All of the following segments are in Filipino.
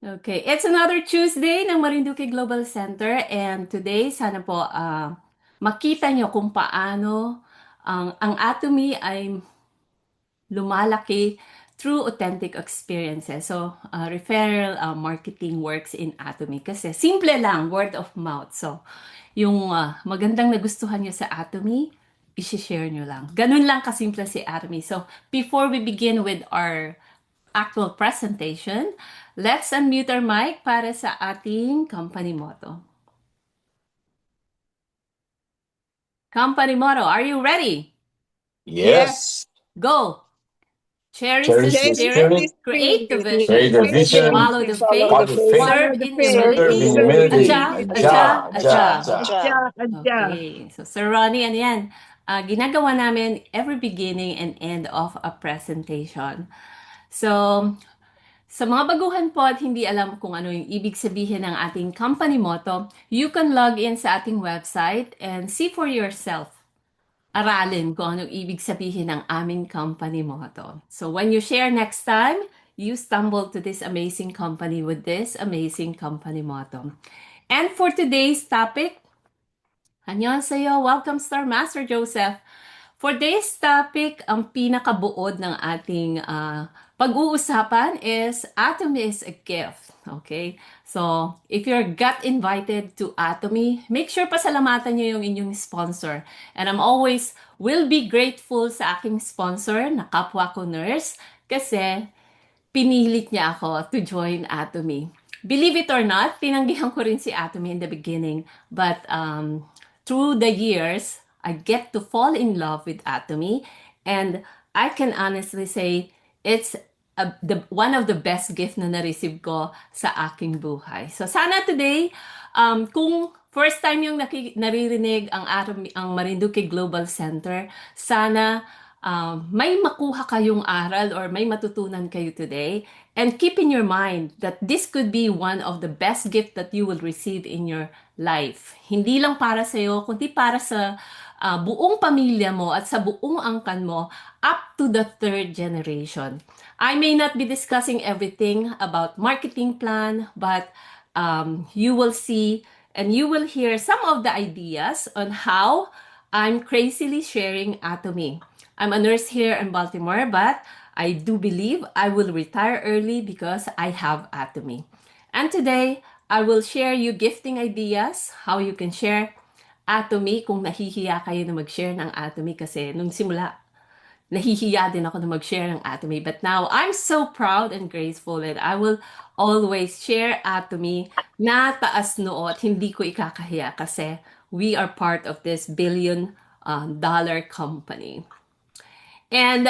Okay, it's another Tuesday ng Marinduque Global Center and today sana po makita nyo kung paano ang Atomy ay lumalaki through authentic experiences. So, referral marketing works in Atomy kasi simple lang, word of mouth. So, yung magandang nagustuhan nyo sa Atomy, i-share nyo lang. Ganun lang kasimple si Atomy. So, before we begin with our actual presentation, let's unmute our mic para sa ating company motto. Company motto, are you ready? Yes. Go! Cherish the Cherish the spirit, spirit, create the create vision, the vision, follow the faith, follow the faith, serve in serve in humility, humility. adja, adja, Ja, ja, adja. ja. Okay, so Sir Ronnie, ano yan? Ginagawa namin every beginning and end of a presentation. So, sa mga baguhan po at hindi alam kung ano yung ibig sabihin ng ating company motto, you can log in sa ating website and see for yourself. Aralin kung anong ibig sabihin ng aming company motto. So when you share next time, you stumble to this amazing company with this amazing company motto. And for today's topic, annyeonghaseyo, welcome Star Master Joseph. For today's topic, ang pinakabuod ng ating pag-uusapan is Atomy is a gift. Okay? So, if you're got invited to Atomy, make sure pasalamatan niyo yung inyong sponsor. And I'm always will be grateful sa aking sponsor na kapwa ko nurse kasi pinilit niya ako to join Atomy. Believe it or not, tinanggihan ko rin si Atomy in the beginning. But through the years, I get to fall in love with Atomy. And I can honestly say, it's one of the best gift na na-receive ko sa aking buhay. So sana today, kung first time yung naririnig ang Marinduque Global Center, sana may makuha kayong aral or may matutunan kayo today. And keep in your mind that this could be one of the best gift that you will receive in your life. Hindi lang para sa iyo, kundi para sa buong pamilya mo at sa buong angkan mo up to the third generation. I may not be discussing everything about marketing plan, but you will see and you will hear some of the ideas on how I'm crazily sharing Atomy. I'm a nurse here in Baltimore, but I do believe I will retire early because I have Atomy. And today, I will share you gifting ideas, how you can share Atomy kung nahihiya kayo na mag-share ng Atomy kasi nung simula, nahihiya din ako na mag-share ng Atomy. But now, I'm so proud and graceful and I will always share Atomy na taas noo at hindi ko ikakahiya kasi we are part of this billion-dollar company. And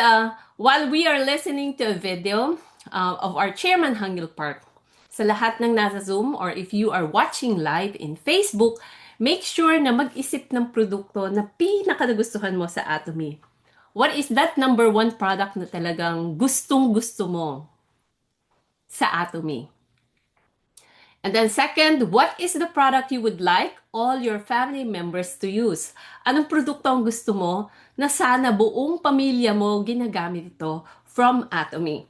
while we are listening to a video of our chairman, Hangil Park, sa lahat ng nasa Zoom or if you are watching live in Facebook, make sure na mag-isip ng produkto na pinakanagustuhan mo sa Atomy. What is that number one product na talagang gustong-gusto mo sa Atomy? And then second, what is the product you would like all your family members to use? Anong produkto ang gusto mo na sana buong pamilya mo ginagamit ito from Atomy?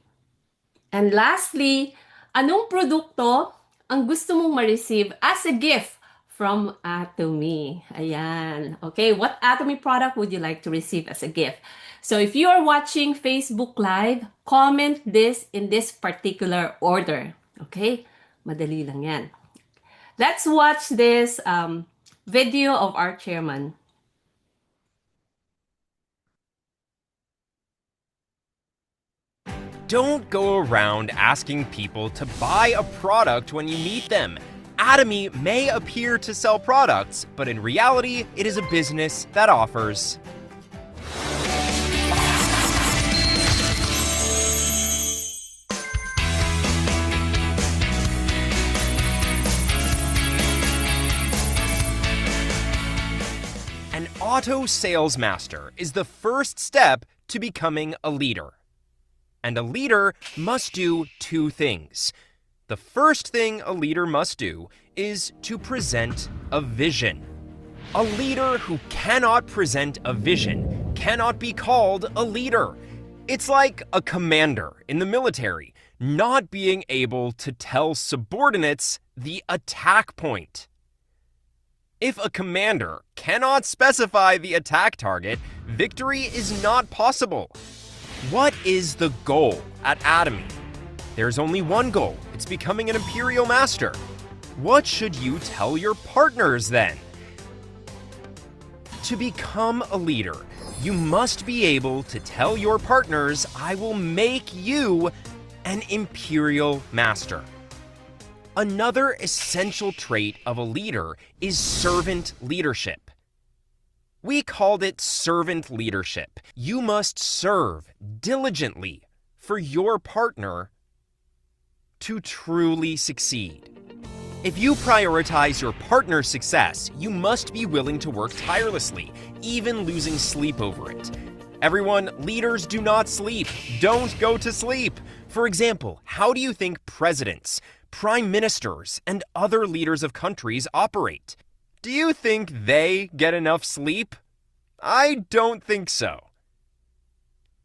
And lastly, anong produkto ang gusto mong ma-receive as a gift from Atomy? Ayan. Okay, what Atomy product would you like to receive as a gift? So if you are watching Facebook Live, comment this in this particular order. Okay? Madali lang yan. Let's watch this video of our chairman. Don't go around asking people to buy a product when you meet them. Atomy may appear to sell products, but in reality, it is a business that offers. An auto sales master is the first step to becoming a leader. And a leader must do two things. The first thing a leader must do is to present a vision. A leader who cannot present a vision cannot be called a leader. It's like a commander in the military not being able to tell subordinates the attack point. If a commander cannot specify the attack target, victory is not possible. What is the goal at Atomy? There's only one goal. It's becoming an Imperial Master. What should you tell your partners then? To become a leader, you must be able to tell your partners, I will make you an Imperial Master. Another essential trait of a leader is servant leadership. We called it servant leadership. You must serve diligently for your partner to truly succeed. If you prioritize your partner's success, you must be willing to work tirelessly, even losing sleep over it. Everyone, leaders do not sleep. Don't go to sleep. For example, how do you think presidents, prime ministers, and other leaders of countries operate? Do you think they get enough sleep? I don't think so.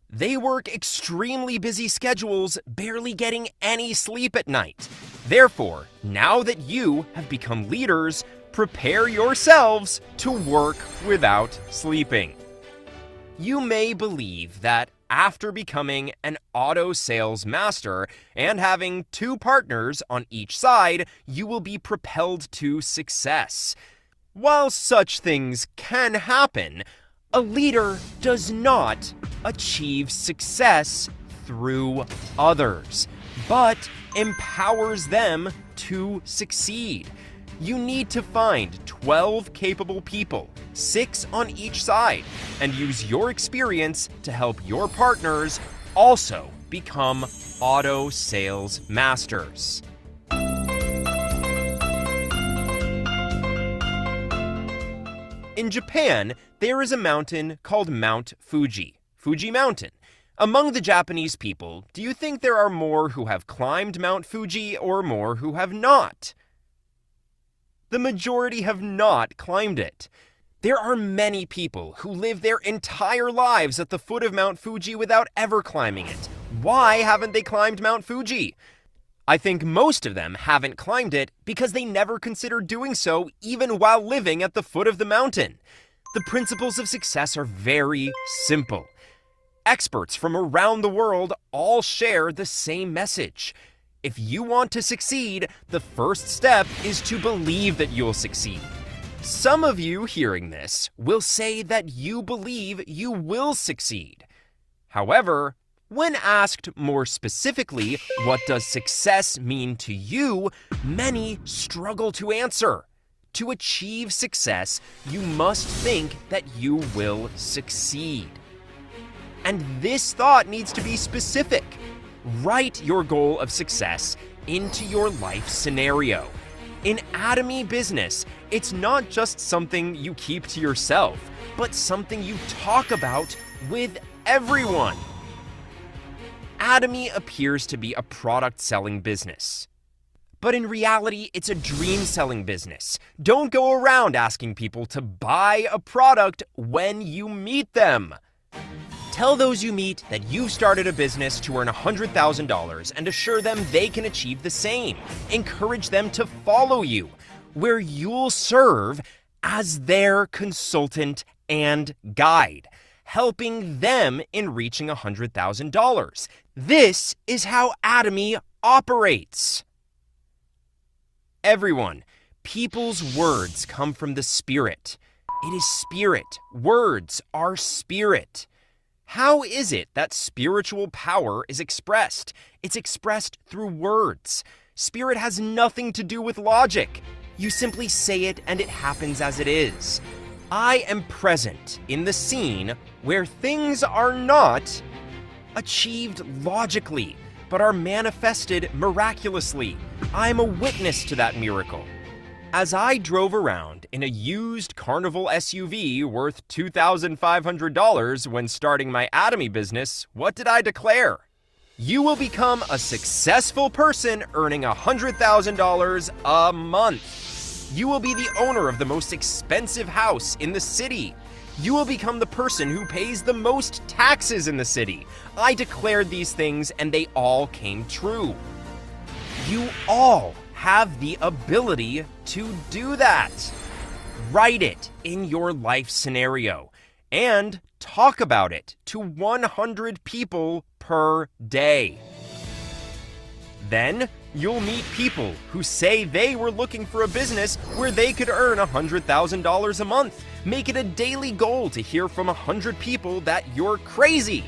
They work extremely busy schedules, barely getting any sleep at night. Therefore, now that you have become leaders, prepare yourselves to work without sleeping. You may believe that after becoming an auto sales master and having 2 partners on each side, you will be propelled to success. While such things can happen, a leader does not achieve success through others, but empowers them to succeed. You need to find 12 capable people, 6 on each side, and use your experience to help your partners also become auto sales masters. In Japan, there is a mountain called Mount Fuji, Fuji Mountain. Among the Japanese people, do you think there are more who have climbed Mount Fuji or more who have not? The majority have not climbed it. There are many people who live their entire lives at the foot of Mount Fuji without ever climbing it. Why haven't they climbed Mount Fuji? I think most of them haven't climbed it because they never considered doing so even while living at the foot of the mountain. The principles of success are very simple. Experts from around the world all share the same message. If you want to succeed, the first step is to believe that you'll succeed. Some of you hearing this will say that you believe you will succeed. However, when asked more specifically, what does success mean to you, many struggle to answer. To achieve success, you must think that you will succeed. And this thought needs to be specific. Write your goal of success into your life scenario. In Atomy business, it's not just something you keep to yourself, but something you talk about with everyone. Atomy appears to be a product-selling business. But in reality, it's a dream-selling business. Don't go around asking people to buy a product when you meet them. Tell those you meet that you've started a business to earn $100,000 and assure them they can achieve the same. Encourage them to follow you, where you'll serve as their consultant and guide, helping them in reaching $100,000. This is how Atomy operates. Everyone, people's words come from the spirit. It is spirit. Words are spirit. How is it that spiritual power is expressed? It's expressed through words. Spirit has nothing to do with logic. You simply say it and it happens as it is. I am present in the scene where things are not achieved logically, but are manifested miraculously. I am a witness to that miracle. As I drove around in a used Carnival SUV worth $2,500 when starting my Atomy business, what did I declare? You will become a successful person earning $100,000 a month. You will be the owner of the most expensive house in the city. You will become the person who pays the most taxes in the city. I declared these things and they all came true. You all have the ability to do that. Write it in your life scenario and talk about it to 100 people per day. Then you'll meet people who say they were looking for a business where they could earn $100,000 a month. Make it a daily goal to hear from 100 people that you're crazy.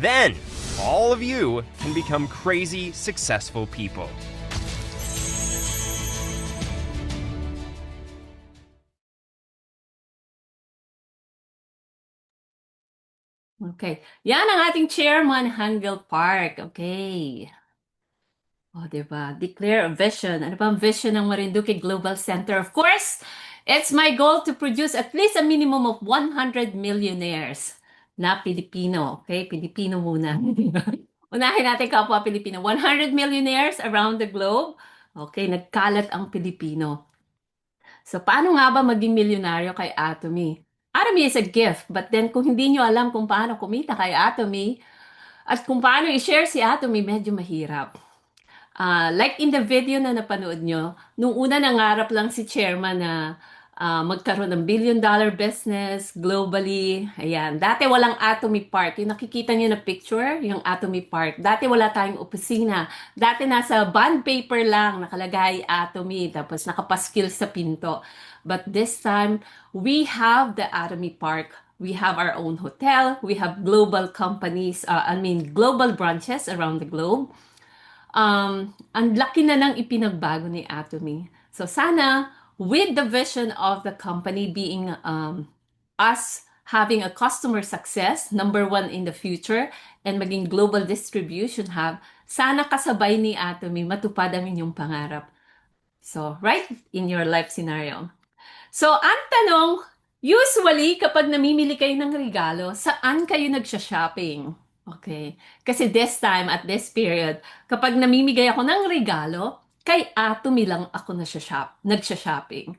Then all of you can become crazy, successful people. Okay. Yan ang ating chairman, Hangel Park. Okay. O, diba? Declare a vision. Ano ba ang vision ng Marinduque Global Center? Of course, it's my goal to produce at least a minimum of 100 millionaires na Pilipino. Okay? Pilipino muna. Unahin natin kapwa Pilipino. 100 millionaires around the globe. Okay, nagkalat ang Pilipino. So, paano nga ba maging milyonaryo kay Atomy? Atomy is a gift, but then kung hindi nyo alam kung paano kumita kay Atomy, at kung paano i-share si Atomy, medyo mahirap. Like in the video na napanood nyo, nung una nangarap lang si chairman na magkaroon ng billion-dollar business globally. Ayan. Dati walang Atomy Park. Yung nakikita nyo na picture, yung Atomy Park. Dati wala tayong opisina. Dati nasa bond paper lang, nakalagay Atomy, tapos nakapaskil sa pinto. But this time, we have the Atomy Park. We have our own hotel. We have global companies, global branches around the globe. Ang laki na ng ipinagbago ni Atomy. So sana, with the vision of the company being us having a customer success, number one in the future, and maging global distribution hub, sana kasabay ni Atomy matupad ang inyong pangarap. So, right in your life scenario. So, ang tanong, usually kapag namimili kayo ng regalo, saan kayo nagsha-shopping? Okay. Kasi this time, at this period, kapag namimigay ako ng regalo, kay Atomy lang ako nagsha-shopping.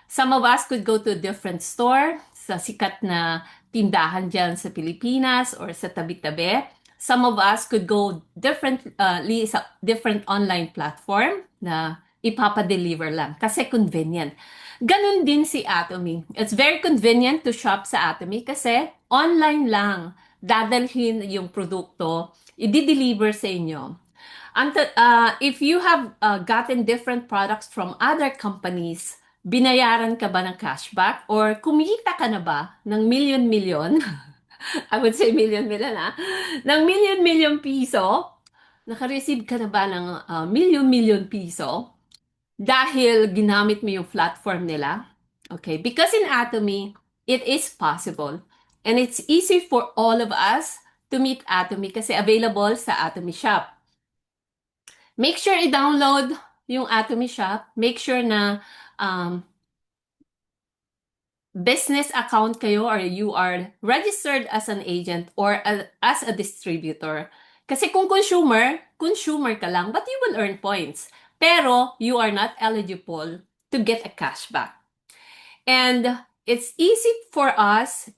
Some of us could go to a different store, sa sikat na tindahan dyan sa Pilipinas or sa tabi-tabi. Some of us could go differently sa different online platform na ipapadeliver lang kasi convenient. Ganun din si Atomy. It's very convenient to shop sa Atomy kasi online lang. Dadalhin yung produkto, i-deliver sa inyo. If you have gotten different products from other companies, binayaran ka ba ng cashback? Or kumita ka na ba ng million-million? I would say million-million ng million-million piso? Naka-receive ka na ba ng million-million piso? Dahil ginamit mo yung platform nila? Okay, because in Atomy, it is possible. And it's easy for all of us to meet Atomy kasi available sa Atomy Shop. Make sure i-download yung Atomy Shop. Make sure na business account kayo or you are registered as an agent or as a distributor. Kasi kung consumer ka lang, but you will earn points. Pero you are not eligible to get a cashback. And it's easier for us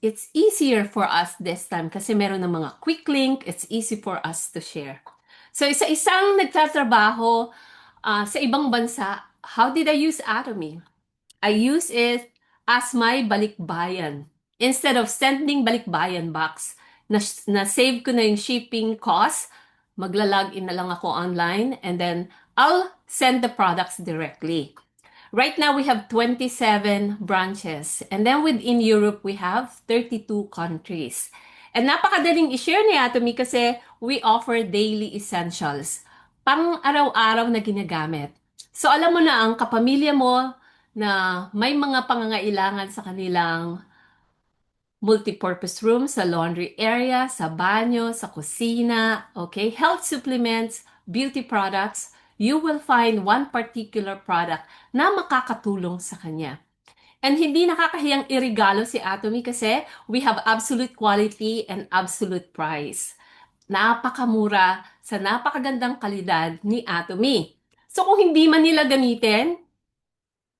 this time kasi meron ng mga quick link, it's easy for us to share. So isa-isang nagtatrabaho sa ibang bansa, how did I use Atomy? I use it as my balikbayan. Instead of sending balikbayan box, na-save ko na yung shipping cost, magla-log in na lang ako online and then I'll send the products directly. Right now, we have 27 branches. And then within Europe, we have 32 countries. And napakadaling i-share ni Atomy kasi we offer daily essentials. Pang araw-araw na ginagamit. So alam mo na ang kapamilya mo na may mga pangangailangan sa kanilang multipurpose room, sa laundry area, sa banyo, sa kusina, okay? Health supplements, beauty products, you will find one particular product na makakatulong sa kanya. And hindi nakakahiyang irigalo si Atomy kasi we have absolute quality and absolute price. Napakamura sa napakagandang kalidad ni Atomy. So kung hindi man nila gamitin,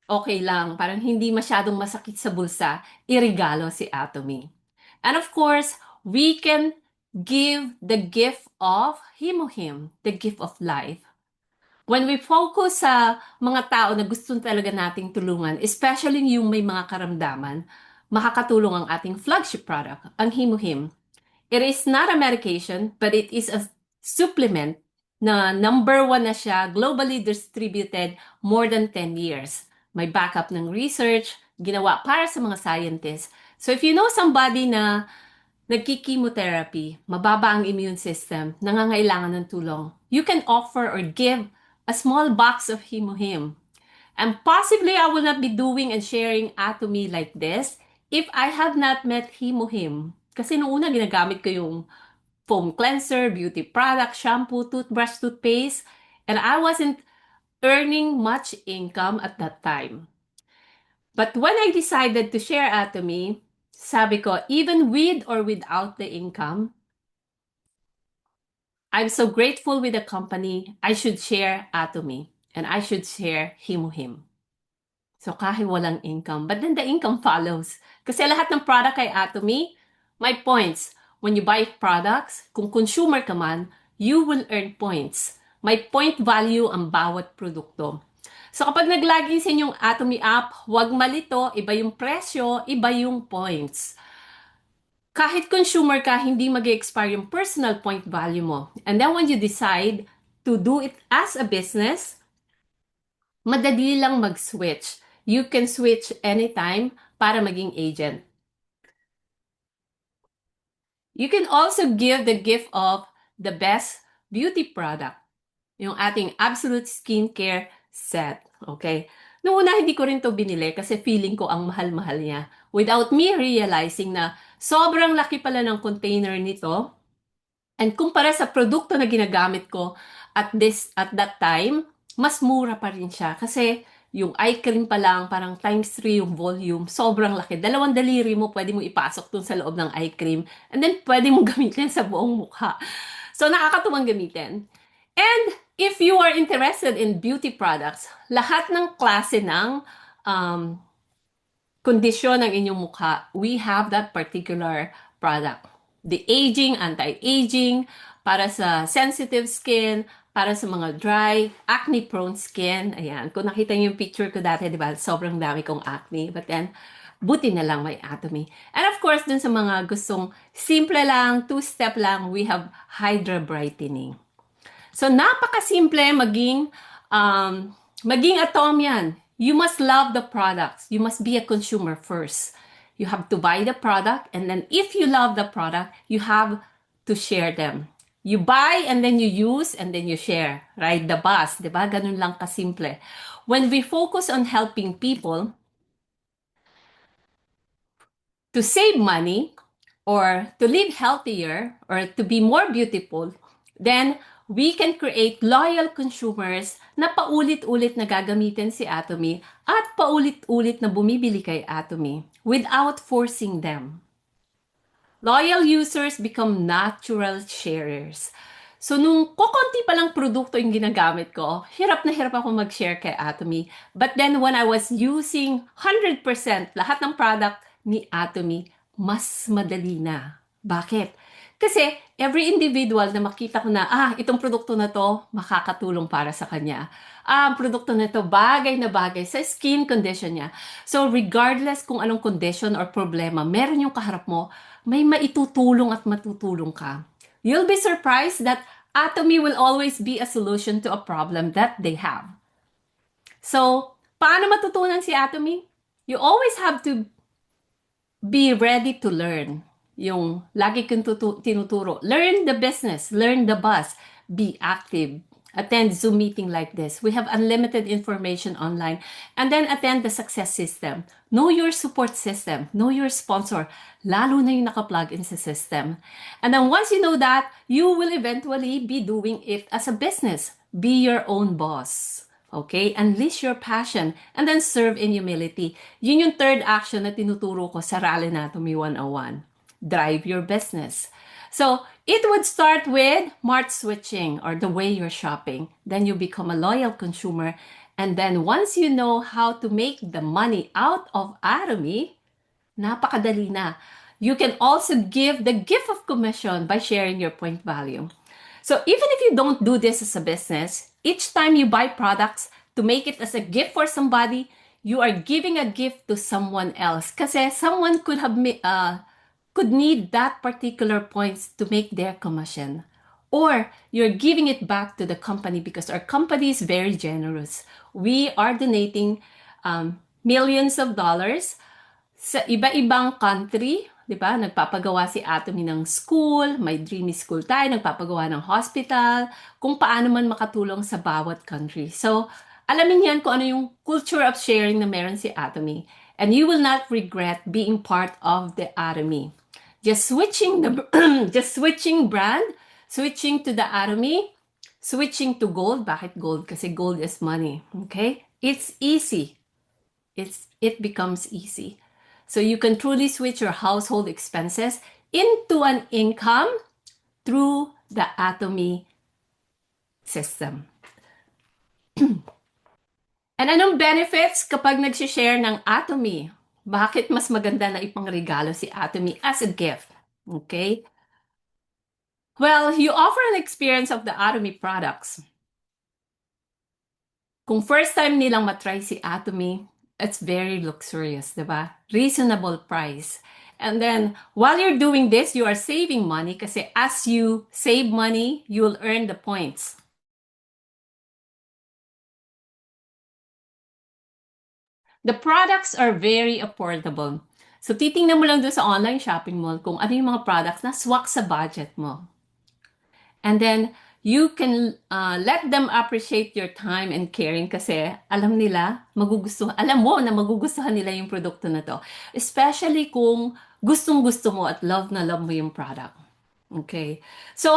okay lang, parang hindi masyadong masakit sa bulsa, irigalo si Atomy. And of course, we can give the gift of Himohim, the gift of life. When we focus sa mga tao na gusto talaga nating tulungan, especially yung may mga karamdaman, makakatulong ang ating flagship product, ang Himohim. It is not a medication, but it is a supplement na number one na siya, globally distributed more than 10 years. May backup ng research, ginawa para sa mga scientists. So if you know somebody na nagki-chemotherapy, mababa ang immune system, nangangailangan ng tulong, you can offer or give a small box of Himohim. And possibly I will not be doing and sharing Atomy like this if I have not met Himohim. Kasi noong una ginagamit ko yung foam cleanser, beauty product, shampoo, toothbrush, toothpaste, and I wasn't earning much income at that time. But when I decided to share Atomy, sabi ko, even with or without the income, I'm so grateful with the company, I should share Atomy and I should share Himohim. So kahit walang income, but then the income follows. Kasi lahat ng product kay Atomy, may points. When you buy products, kung consumer ka man, you will earn points. May point value ang bawat produkto. So kapag nag-login sa inyong Atomy app, huwag malito, iba yung presyo, iba yung points. Kahit consumer ka, hindi mag-expire yung personal point value mo. And then when you decide to do it as a business, madali lang mag-switch. You can switch anytime para maging agent. You can also give the gift of the best beauty product. Yung ating Absolute Skincare Set. Okay? Noong una, hindi ko rin to binili kasi feeling ko ang mahal-mahal niya. Without me realizing na sobrang laki pala ng container nito. And kumpara sa produkto na ginagamit ko at that time, mas mura pa rin siya. Kasi yung eye cream pa lang, parang times 3 yung volume. Sobrang laki. 2 daliri mo, pwede mo ipasok dun sa loob ng eye cream. And then, pwede mong gamitin sa buong mukha. So, nakakatuwang gamitin. And if you are interested in beauty products, lahat ng klase ng kondisyon ng inyong mukha, we have that particular product. The aging, anti-aging, para sa sensitive skin, para sa mga dry, acne-prone skin. Ayan, kung nakita niyo yung picture ko dati, di ba, sobrang dami kong acne. But then, buti na lang may Atomy. And of course, dun sa mga gustong simple lang, 2-step lang, we have Hydra Brightening. So, napakasimple maging Atom yan. You must love the products. You must be a consumer first. You have to buy the product, and then if you love the product, you have to share them. You buy, and then you use, and then you share. Ride the bus. Diba? Ganun lang kasimple. When we focus on helping people to save money, or to live healthier, or to be more beautiful, then we can create loyal consumers na paulit-ulit na gagamitin si Atomy at paulit-ulit na bumibili kay Atomy without forcing them. Loyal users become natural sharers. So, nung kukunti pa lang produkto yung ginagamit ko, hirap na hirap ako mag-share kay Atomy. But then, when I was using 100% lahat ng product ni Atomy, mas madali na. Bakit? Kasi every individual na makita ko na, itong produkto na to, makakatulong para sa kanya. Ang produkto na to, bagay na bagay sa skin condition niya. So regardless kung anong condition or problema, meron yung kaharap mo, may maitutulong at matutulong ka. You'll be surprised that Atomy will always be a solution to a problem that they have. So, paano matutunan si Atomy? You always have to be ready to learn. Yung lagi kong tinuturo. Learn the business. Learn the buzz. Be active. Attend Zoom meeting like this. We have unlimited information online. And then attend the success system. Know your support system. Know your sponsor. Lalo na yung naka-plug in sa system. And then once you know that, you will eventually be doing it as a business. Be your own boss. Okay? Unleash your passion and then serve in humility. Yun yung third action na tinuturo ko sa Rally Anatomy 101. Drive your business. So, it would start with smart switching or the way you're shopping. Then you become a loyal consumer And then once you know how to make the money out of Atomy, napakadali na. You can also give the gift of commission by sharing your point value. So even if you don't do this as a business, each time you buy products to make it as a gift for somebody, you are giving a gift to someone else. Kasi someone could need that particular points to make their commission. Or you're giving it back to the company because our company is very generous. We are donating millions of dollars sa iba-ibang country, 'di ba? Nagpapagawa si Atomy ng school, may Dreamy School tayo, nagpapagawa ng hospital, kung paano man makatulong sa bawat country. So, alamin niyan kung ano yung culture of sharing na meron si Atomy. And you will not regret being part of the Atomy. Just switching just switching brand, switching to the Atomy, switching to gold. Bakit gold? Kasi gold is money. Okay? It's easy. It becomes easy. So you can truly switch your household expenses into an income through the Atomy system. And anong benefits kapag nag-share ng Atomy? Bakit mas maganda na ipangregalo si Atomy as a gift? Okay? Well, you offer an experience of the Atomy products. Kung first time nilang matry si Atomy, it's very luxurious, diba? Reasonable price. And then, while you're doing this, you are saving money kasi as you save money, you'll earn the points. The products are very affordable. So, titingnan mo lang doon sa online shopping mall kung ano yung mga products na swak sa budget mo. And then, you can let them appreciate your time and caring kasi alam mo na magugustuhan nila yung produkto na to. Especially kung gustong-gusto mo at love na love mo yung product. Okay? So,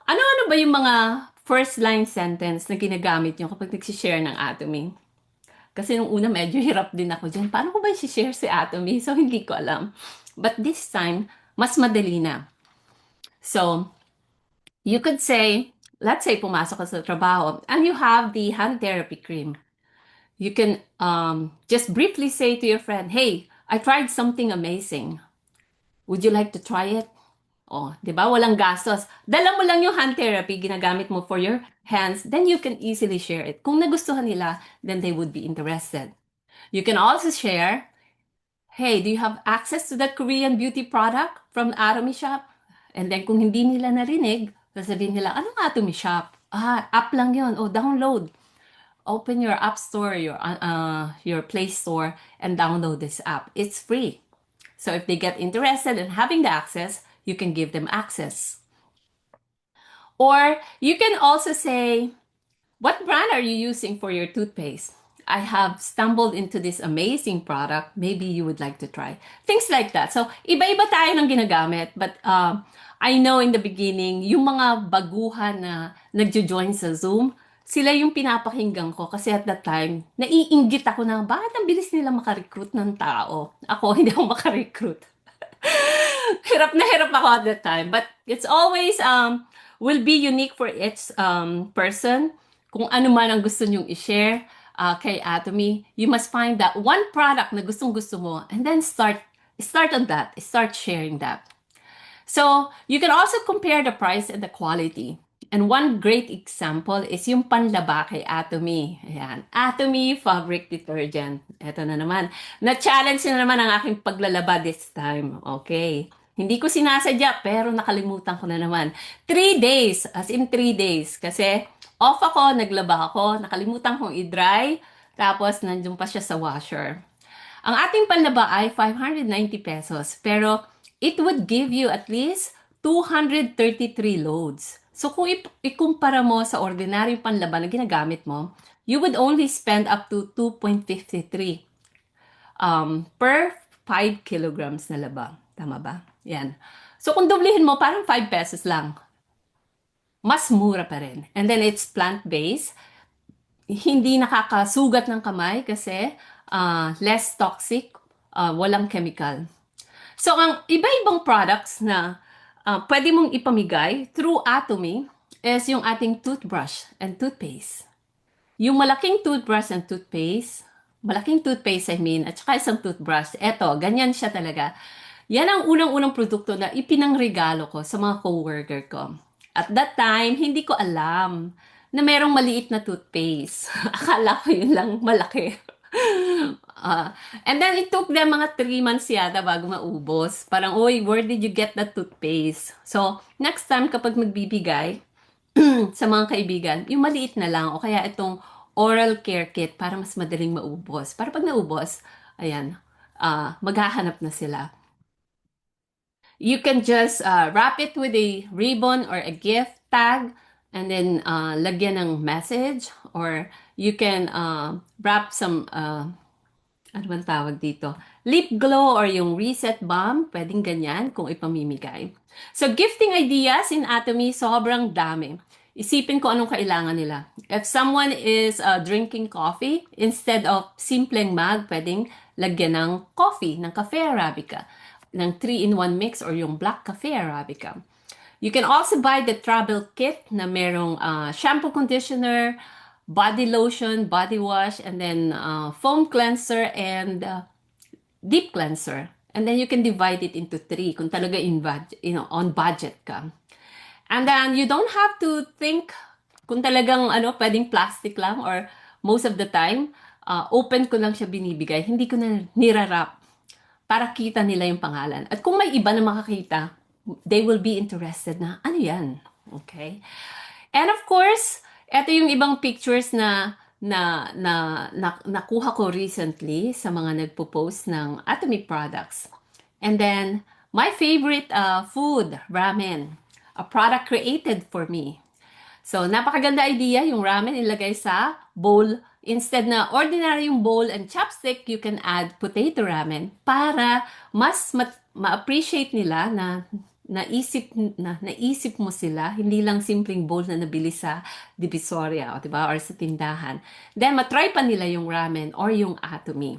ano-ano ba yung mga first line sentence na ginagamit nyo kapag nagsishare ng Atomy? Kasi nung una medyo hirap din ako dyan. Paano ko ba i-share si Atomy? So, hindi ko alam. But this time, mas madali na. So, you could say, let's say pumasok ka sa trabaho and you have the hand therapy cream. You can just briefly say to your friend, hey, I tried something amazing. Would you like to try it? Oh, di ba? Walang gastos. Dala mo lang yung hand therapy, ginagamit mo for your hands, then you can easily share it. Kung nagustuhan nila, then they would be interested. You can also share, hey, do you have access to that Korean beauty product from Atomy Shop? And then kung hindi nila narinig, sasabihin nila, anong Atomy Shop? App lang yun. Oh, download. Open your app store, your Play Store, and download this app. It's free. So if they get interested in having the access, you can give them access. Or you can also say, what brand are you using for your toothpaste? I have stumbled into this amazing product. Maybe you would like to try. Things like that. So, iba-iba tayo ng ginagamit. But I know in the beginning, yung mga baguhan na nagjo-join sa Zoom, sila yung pinapakinggan ko. Kasi at that time, naiinggit ako na, bakit ang bilis nila makarecruit ng tao? Ako, hindi ako makarecruit. Hirap na hirap ako at that time. But it's always will be unique for each person. Kung ano man ang gusto nyong i-share kay Atomy, you must find that one product na gustong-gusto mo and then start on that. Start sharing that. So, you can also compare the price and the quality. And one great example is yung panlaba kay Atomy. Ayan. Atomy Fabric Detergent. Ito na naman. Na-challenge na naman ang aking paglalaba this time. Okay. Hindi ko sinasadya, pero nakalimutan ko na naman. 3 days. As in 3 days. Kasi off ako, naglaba ako, nakalimutan kong i-dry, tapos nandun pa siya sa washer. Ang ating panlaba ay 590 pesos. Pero it would give you at least 233 loads. So kung ikumpara mo sa ordinary panlaba na ginagamit mo, you would only spend up to 2.53 per 5 kilograms na laba. Tama ba? Yan. So kung dublihin mo, parang 5 pesos lang. Mas mura pa rin. And then it's plant-based. Hindi nakakasugat ng kamay kasi less toxic, walang chemical. So, ang iba-ibang products na pwede mong ipamigay through Atomy is yung ating toothbrush and toothpaste. Yung malaking toothbrush and toothpaste, malaking toothpaste I mean, at saka isang toothbrush, eto, ganyan siya talaga. Yan ang unang-unang produkto na ipinangregalo ko sa mga coworker ko. At that time, hindi ko alam na merong maliit na toothpaste. Akala ko yun lang malaki. And then it took them mga 3 months yata bago maubos. Parang, oy, where did you get that toothpaste? So, next time kapag magbibigay sa mga kaibigan, yung maliit na lang o kaya itong oral care kit para mas madaling maubos. Para pag naubos, ayan, maghahanap na sila. You can just wrap it with a ribbon or a gift tag and then lagyan ng message, or you can wrap some ano bang tawag dito? Lip glow or yung reset balm, pwedeng ganyan kung ipamimigay. So, gifting ideas in Atomy, sobrang dami. Isipin ko anong kailangan nila. If someone is drinking coffee, instead of simpleng mug, pwedeng lagyan ng coffee, ng Cafe Arabica, ng 3-in-1 mix or yung Black Cafe Arabica. You can also buy the travel kit na merong shampoo, conditioner, body lotion, body wash, and then foam cleanser and deep cleanser. And then you can divide it into 3 kung talaga on budget ka. And then you don't have to think kung talagang pwedeng plastic lang, or most of the time, open ko lang siya binibigay. Hindi ko na nirarap para kita nila yung pangalan. At kung may iba na makakita, they will be interested na, ano yan? Okay? And of course, ito yung ibang pictures na nakuha ko recently sa mga nagpo-post ng Atomy products. And then, my favorite food, ramen. A product created for me. So, napakaganda idea yung ramen ilagay sa bowl. Instead na ordinary yung bowl and chopstick, you can add potato ramen para mas ma-appreciate nila na naisip mo sila, hindi lang simpleng bowl na nabili sa Divisoria, diba? Or sa tindahan. Then, matry pa nila yung ramen or yung Atomy.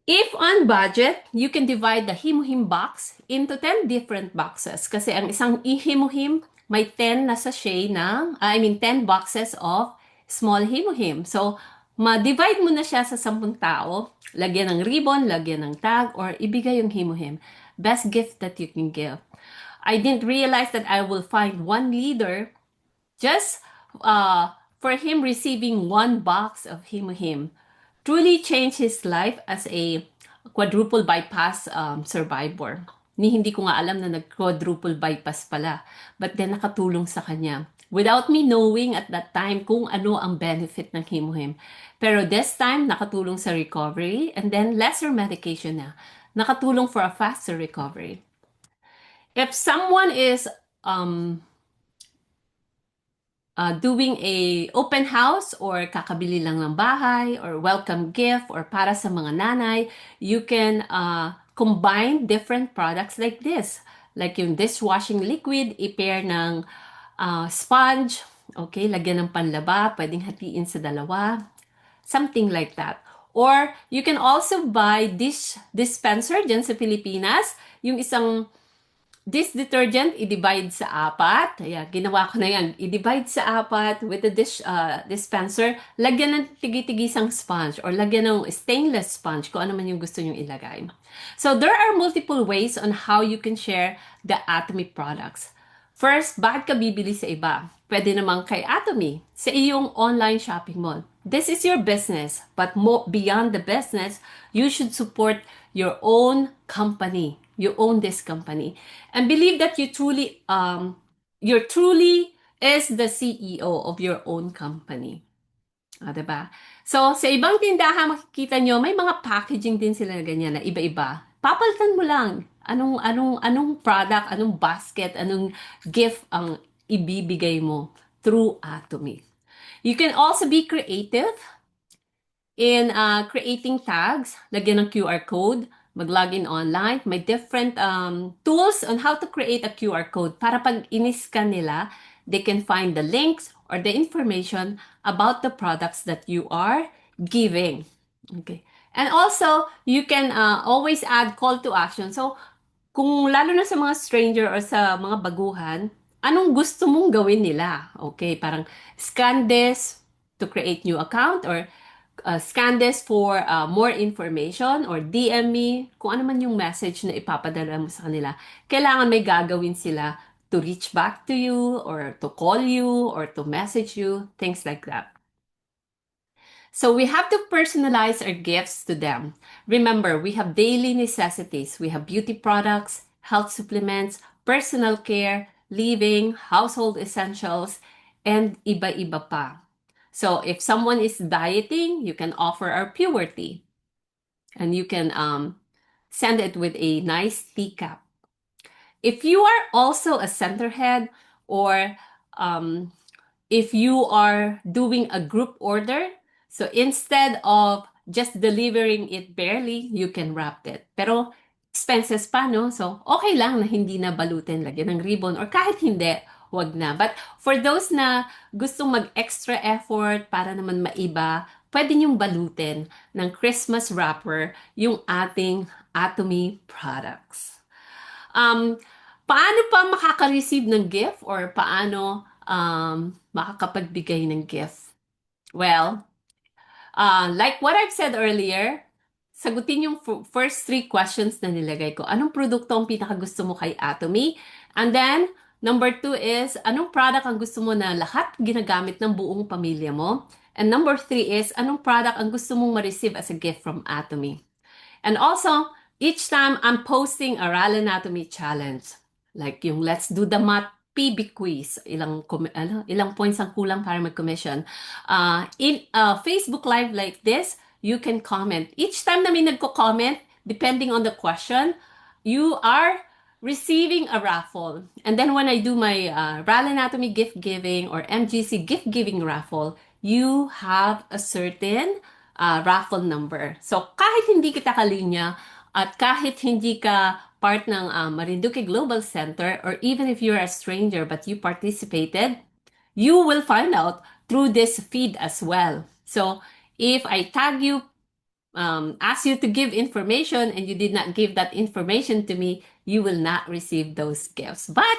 If on budget, you can divide the Himuhim box into 10 different boxes. Kasi ang isang Himuhim may 10 na sachet 10 boxes of small Himuhim. So, ma-divide mo na siya sa 10 tao, lagyan ng ribbon, lagyan ng tag, or ibigay yung Himuhim. Best gift that you can give. I didn't realize that I will find one leader just for him receiving 1 box of Himuhim. Truly changed his life as a quadruple bypass survivor. Hindi ko nga alam na nag-quadruple bypass pala. But then nakatulong sa kanya. Without me knowing at that time kung ano ang benefit ng Himuhim. Pero this time, nakatulong sa recovery and then lesser medication na. Nakatulong for a faster recovery. If someone is doing a open house or kakabili lang ng bahay or welcome gift or para sa mga nanay, you can combine different products like this. Like yung dishwashing liquid, i-pair ng sponge, okay, lagyan ng panlaba, pwedeng hatiin sa dalawa, something like that. Or you can also buy dish dispenser dyan sa Pilipinas, yung isang dish detergent, i-divide sa 4. Ayan, ginawa ko na yan. I-divide sa 4 with the dish dispenser. Lagyan ng tigi-tigisang sponge or lagyan ng stainless sponge kung ano man yung gusto nyong ilagay. So, there are multiple ways on how you can share the Atomy products. First, bakit ka bibili sa iba? Pwede naman kay Atomy, sa iyong online shopping mall. This is your business, but beyond the business, you should support your own company. You own this company. And believe that you truly is the CEO of your own company. Diba? So, sa ibang tindahan, makikita nyo, may mga packaging din sila na ganyan na iba-iba. Papalitan mo lang. Anong product, anong basket, anong gift ang ibibigay mo through Atomy. You can also be creative in creating tags. Lagyan ng QR code. Mag-login online. May different tools on how to create a QR code para pag in-scan nila, they can find the links or the information about the products that you are giving. Okay. And also, you can always add call to action. So, kung lalo na sa mga stranger or sa mga baguhan, anong gusto mong gawin nila? Okay, parang scan this, to create new account or scan this for more information or DM me kung ano man yung message na ipapadala mo sa kanila. Kailangan may gagawin sila to reach back to you or to call you or to message you, things like that. So we have to personalize our gifts to them. Remember, we have daily necessities. We have beauty products, health supplements, personal care, living, household essentials, and iba-iba pa. So if someone is dieting, you can offer our pure tea. And you can send it with a nice teacup. If you are also a centerhead or if you are doing a group order, so instead of just delivering it barely, you can wrap it. Pero expenses pa, no? So, okay lang na hindi na balutin, lagyan ng ribbon, or kahit hindi, wag na. But for those na gustong mag-extra effort para naman maiba, pwede niyong balutin ng Christmas wrapper yung ating Atomy products. Paano pa makaka-receive ng gift or paano makakapagbigay ng gift? Well, like what I've said earlier, sagutin yung first 3 questions na nilagay ko. Anong produkto ang pinakagusto mo kay Atomy? And then, number 2 is, anong product ang gusto mo na lahat ginagamit ng buong pamilya mo? And number 3 is, anong product ang gusto mong ma-receive as a gift from Atomy? And also, each time I'm posting a Ral Anatomy challenge, like yung Let's Do the Math PB quiz, ilang points ang kulang para mag-commission. In Facebook Live like this, you can comment. Each time na may nagko-comment, depending on the question, you are receiving a raffle. And then when I do my Ral Anatomy gift giving or MGC gift giving raffle, you have a certain raffle number. So kahit hindi kita kalinya at kahit hindi ka part ng Marinduque Global Center or even if you're a stranger but you participated, you will find out through this feed as well. So if I tag you, ask you to give information and you did not give that information to me, you will not receive those gifts. But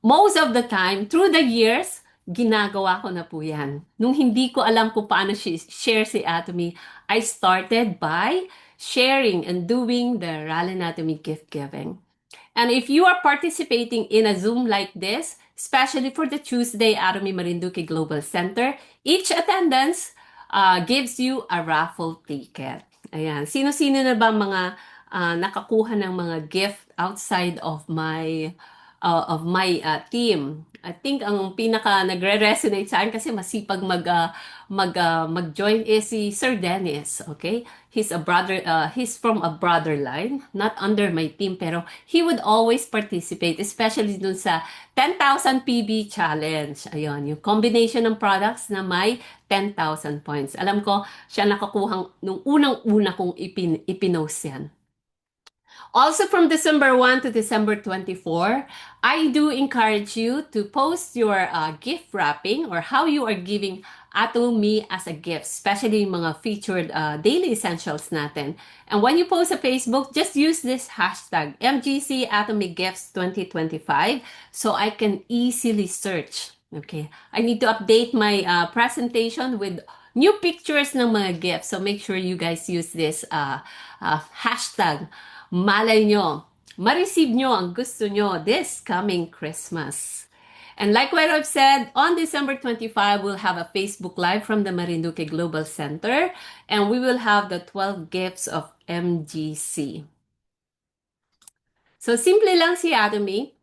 most of the time, through the years, ginagawa ko na po yan. Nung hindi ko alam kung paano share si Atomy, I started by sharing and doing the Ral Anatomy gift giving. And if you are participating in a Zoom like this, especially for the Tuesday Atomy Marinduque Global Center, each attendance gives you a raffle ticket. Ayan. Sino-sino na ba mga nakakuha ng mga gift outside of my team? I think ang pinaka nagre-resonate sa akin kasi masipag mag-join is si Sir Dennis, okay? He's a brother, he's from a brother line, not under my team, pero he would always participate, especially dun sa 10,000 PB challenge. Ayun, yung combination ng products na may 10,000 points. Alam ko, siya nakakuhang nung unang-una kong ipinost yan. Also from December 1 to December 24, I do encourage you to post your gift wrapping or how you are giving Atomy as a gift, especially yung mga featured daily essentials natin. And when you post a Facebook, just use this hashtag MGC Atomy Gifts 2025 so I can easily search. Okay, I need to update my presentation with new pictures ng mga gifts. So make sure you guys use this hashtag. Malay nyo, ma-receive nyo ang gusto nyo this coming Christmas. And like what I've said, on December 25, we'll have a Facebook Live from the Marinduque Global Center, and we will have the 12 gifts of MGC. So simple lang si Atomy.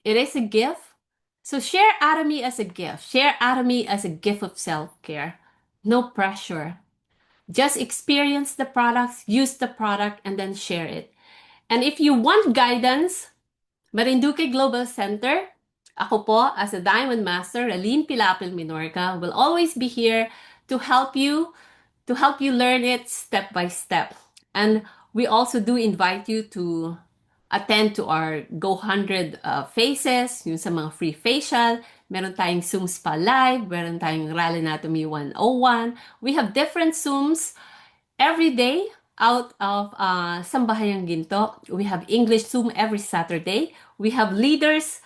It is a gift. So share Atomy as a gift. Share Atomy as a gift of self-care. No pressure. Just experience the products, use the product, and then share it. And if you want guidance, Marinduque Global Center, ako po as a Diamond Master, Raline Pilapil Minorca, will always be here to help you learn it step by step. And we also do invite you to attend to our Go 100 Faces, yung sa mga free facial. Meron tayong Zoom Spa Live, meron tayong Ral Anatomy 101. We have different Zooms every day. Out of Sambahayang Ginto, we have English Zoom every Saturday. We have leaders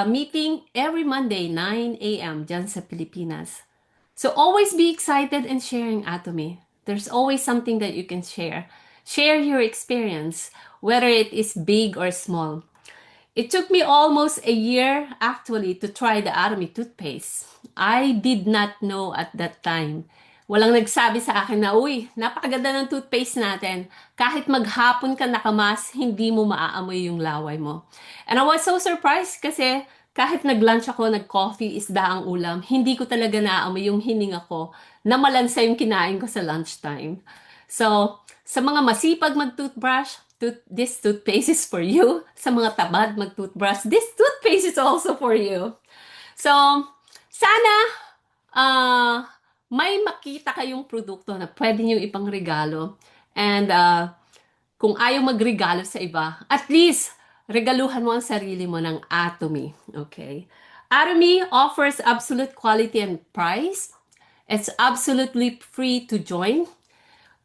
meeting every Monday, 9 a.m. dyan sa Pilipinas. So always be excited in sharing Atomy. There's always something that you can share. Share your experience, whether it is big or small. It took me almost a year actually to try the Atomy toothpaste. I did not know at that time. Walang nagsabi sa akin na, uy, napakaganda ng toothpaste natin. Kahit maghapon ka nakamas, hindi mo maaamoy yung laway mo. And I was so surprised kasi kahit nag-lunch ako, nag-coffee, isda ang ulam, hindi ko talaga naaamoy yung hininga ko na malansa yung kinain ko sa lunchtime. So, sa mga masipag mag-toothbrush, this toothpaste is for you. Sa mga tamad mag-toothbrush, this toothpaste is also for you. So, sana may makita kayong produkto na pwede nyo ipang regalo. And kung ayaw magregalo sa iba, at least regaluhan mo ang sarili mo ng Atomy. Okay? Atomy offers absolute quality and price. It's absolutely free to join.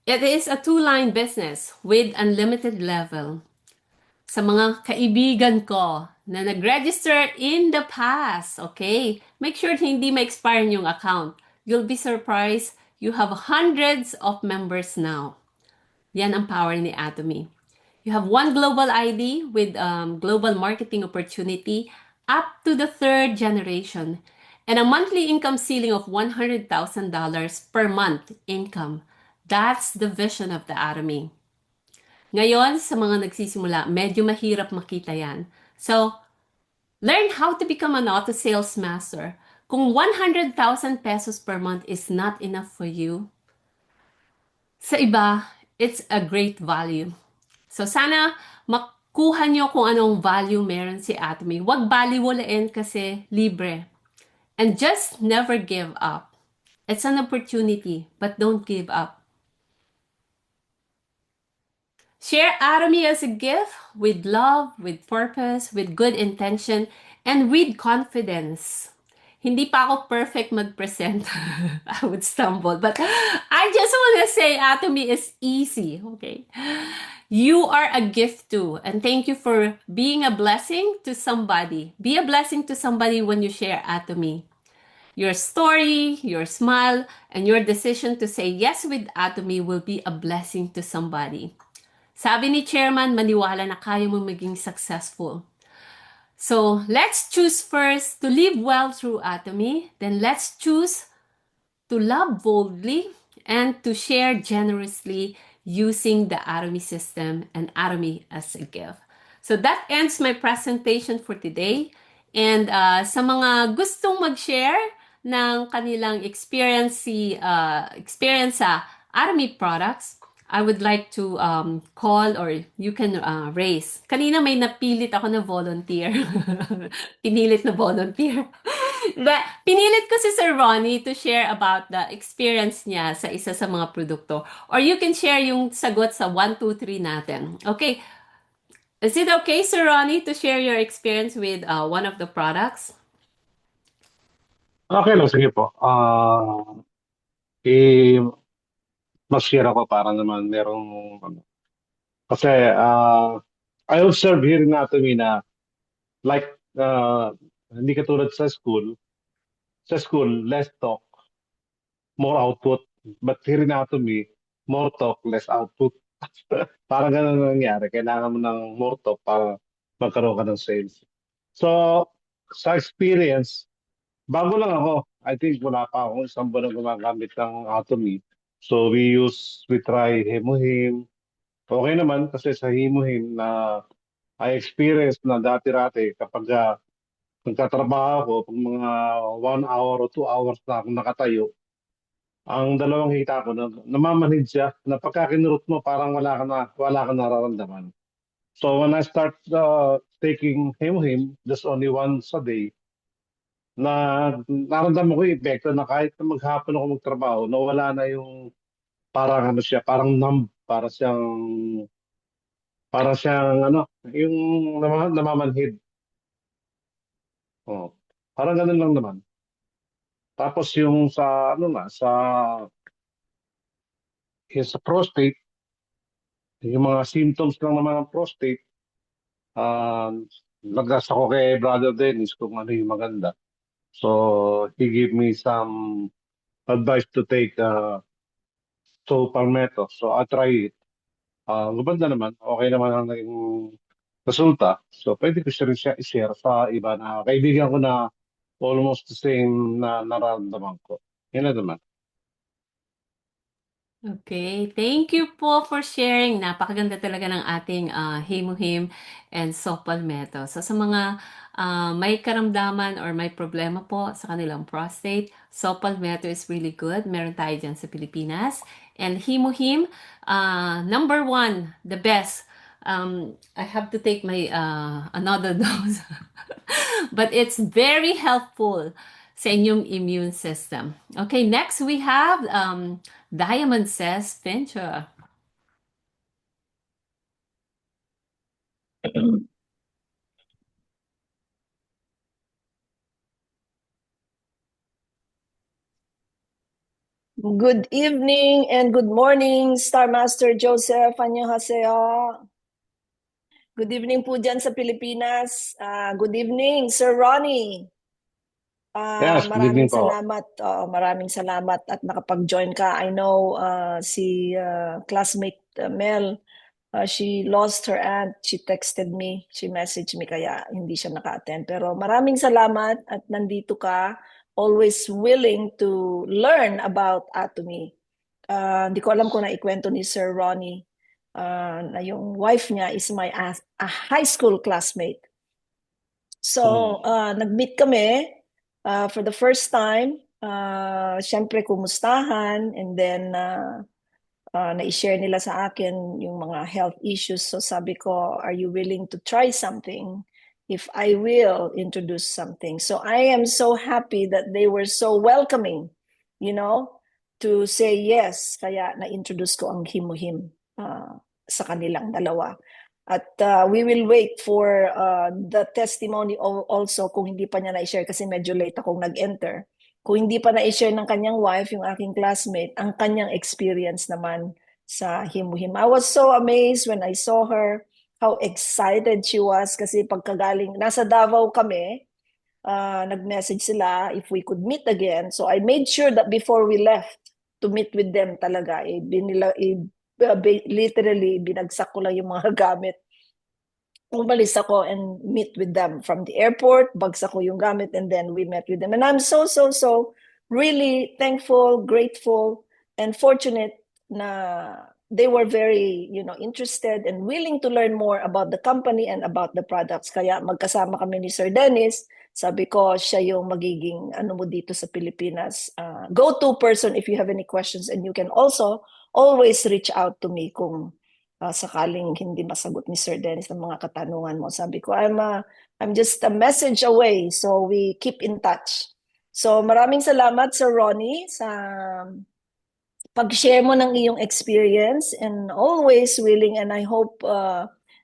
It is a two-line business with unlimited level. Sa mga kaibigan ko na nag-register in the past, okay? Make sure hindi ma-expire yung account. You'll be surprised. You have hundreds of members now. Yan ang power ni Atomy. You have one global ID with global marketing opportunity up to the third generation and a monthly income ceiling of $100,000 per month income. That's the vision of the Atomy. Ngayon, sa mga nagsisimula, medyo mahirap makita yan. So, learn how to become an auto sales master. Kung 100,000 pesos per month is not enough for you, sa iba, it's a great value. So, sana makuha nyo kung anong value meron si Atomy. Huwag baliwalain kasi libre. And just never give up. It's an opportunity, but don't give up. Share Atomy as a gift with love, with purpose, with good intention, and with confidence. Hindi pa ako perfect mag-present. I would stumble. But I just want to say Atomy is easy. Okay. You are a gift too. And thank you for being a blessing to somebody. Be a blessing to somebody when you share Atomy. Your story, your smile, and your decision to say yes with Atomy will be a blessing to somebody. Sabi ni Chairman, maniwala na kaya mo maging successful. So, let's choose first to live well through Atomy. Then let's choose to love boldly and to share generously using the Atomy system and Atomy as a gift. So that ends my presentation for today. And sa mga gustong mag-share ng kanilang experience sa Atomy products, I would like to call or you can raise. Kanina may napilit ako na volunteer. Pinilit na volunteer. But, pinilit ko si Sir Ronnie to share about the experience niya sa isa sa mga produkto. Or you can share yung sagot sa 1, 2, 3 natin. Okay. Is it okay, Sir Ronnie, to share your experience with one of the products? Okay lang, sige po. Mas-share ako para naman merong ano. Kasi I observe here in Atomy na like hindi katulad sa school. Sa school, less talk, more output. But here in Atomy, more talk, less output. Parang ganun ang nangyari. Kailangan mo ng more talk para magkaroon ka ng sales. So, sa experience, bago lang ako. I think wala pa akong isang buwan na gumagamit ng Atomy. So we try Hemuhim. Okay naman kasi sa Hemuhim na I experienced na dati-rati kapag nagtatrabaho ako, pag mga 1 hour o 2 hours na akong nakatayo, ang dalawang hita ko, namamanhid siya, na pagka kinurot mo, parang wala ka nararamdaman. So when I start taking Hemuhim, just only once a day, na naramdaman ko yung epekto na kahit na maghapon ako magtrabaho, nawala na yung parang ano siya, parang numb, para siyang ano, yung namamanhid. Oh. Parang ganun lang naman. Tapos yung sa ano na, sa prostate, yung mga symptoms lang naman ng prostate, nag-ask ako kay Brother Dennis kung ano yung maganda. So he gave me some advised to take so palmetto. So I try it. Gumanda naman. Okay naman ang naging resulta. So pwede ko siya rin siya i-share sa iba na kaibigan ko na almost the same na nararamdaman ko. Yun na naman. Okay, thank you po for sharing. Napakaganda talaga ng ating Himuhim and Sopalmeto. So sa mga may karamdaman or may problema po sa kanilang prostate, Sopalmeto is really good. Meron tayo dyan sa Pilipinas. And Himuhim, number one, the best. I have to take my another dose. But it's very helpful sa inyong immune system. Okay, next we have Diamond says, Venture. Good evening and good morning, Star Master Joseph. Annyeonghaseyo. Good evening po dyan sa Pilipinas. Good evening, Sir Ronnie. Yes, good evening Maraming po. salamat. Maraming salamat at nakapag-join ka. I know si classmate Mel, she lost her aunt. She texted me. She messaged me kaya hindi siya naka-attend. Pero maraming salamat at nandito ka. Always willing to learn about Atomy. Hindi ko alam kung naikwento ni Sir Ronnie na yung wife niya is a high school classmate. So, nag-meet kami for the first time. Siyempre, kumustahan. And then, na-share nila sa akin yung mga health issues. So sabi ko, are you willing to try something? If I will introduce something. So I am so happy that they were so welcoming, to say yes. Kaya na-introduce ko ang Himuhim sa kanilang dalawa. At we will wait for the testimony also kung hindi pa niya na-share kasi medyo late akong nag-enter. Kung hindi pa na-share ng kanyang wife, yung aking classmate, ang kanyang experience naman sa Himuhim. I was so amazed when I saw her, how excited she was kasi pagkagaling, nasa Davao kami, nag-message sila if we could meet again. So I made sure that before we left to meet with them talaga, literally, binagsak ko lang yung mga gamit. Umalis ako and meet with them from the airport, bagsak ko yung gamit, and then we met with them. And I'm so really thankful, grateful, and fortunate na they were very, interested and willing to learn more about the company and about the products. Kaya magkasama kami ni Sir Dennis. Sabi ko, siya yung magiging mo dito sa Pilipinas. Go-to person if you have any questions, and you can also always reach out to me kung sakaling hindi masagot ni Sir Dennis ang mga katanungan mo. Sabi ko, I'm just a message away, so we keep in touch. So maraming salamat, Sir Ronnie, sa pag-share mo ng iyong experience, and always willing, and I hope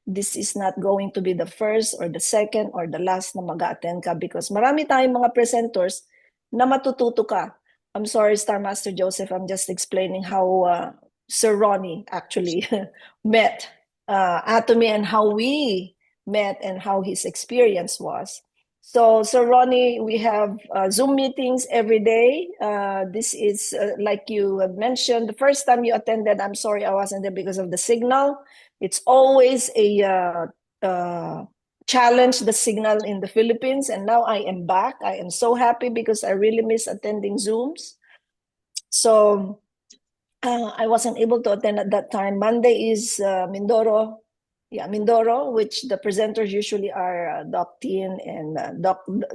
this is not going to be the first or the second or the last na mag-attend ka, because marami tayong mga presenters na matututo ka. I'm sorry, Star Master Joseph, I'm just explaining how Sir Ronnie actually met Atomy and how we met and how his experience was. So, Sir Ronnie, we have Zoom meetings every day. This is, like you have mentioned, the first time you attended, I'm sorry I wasn't there because of the signal. It's always a challenge, the signal in the Philippines. And now I am back. I am so happy because I really miss attending Zooms. So, I wasn't able to attend at that time. Monday is Mindoro. Yeah, Mindoro, which the presenters usually are Doc Tin and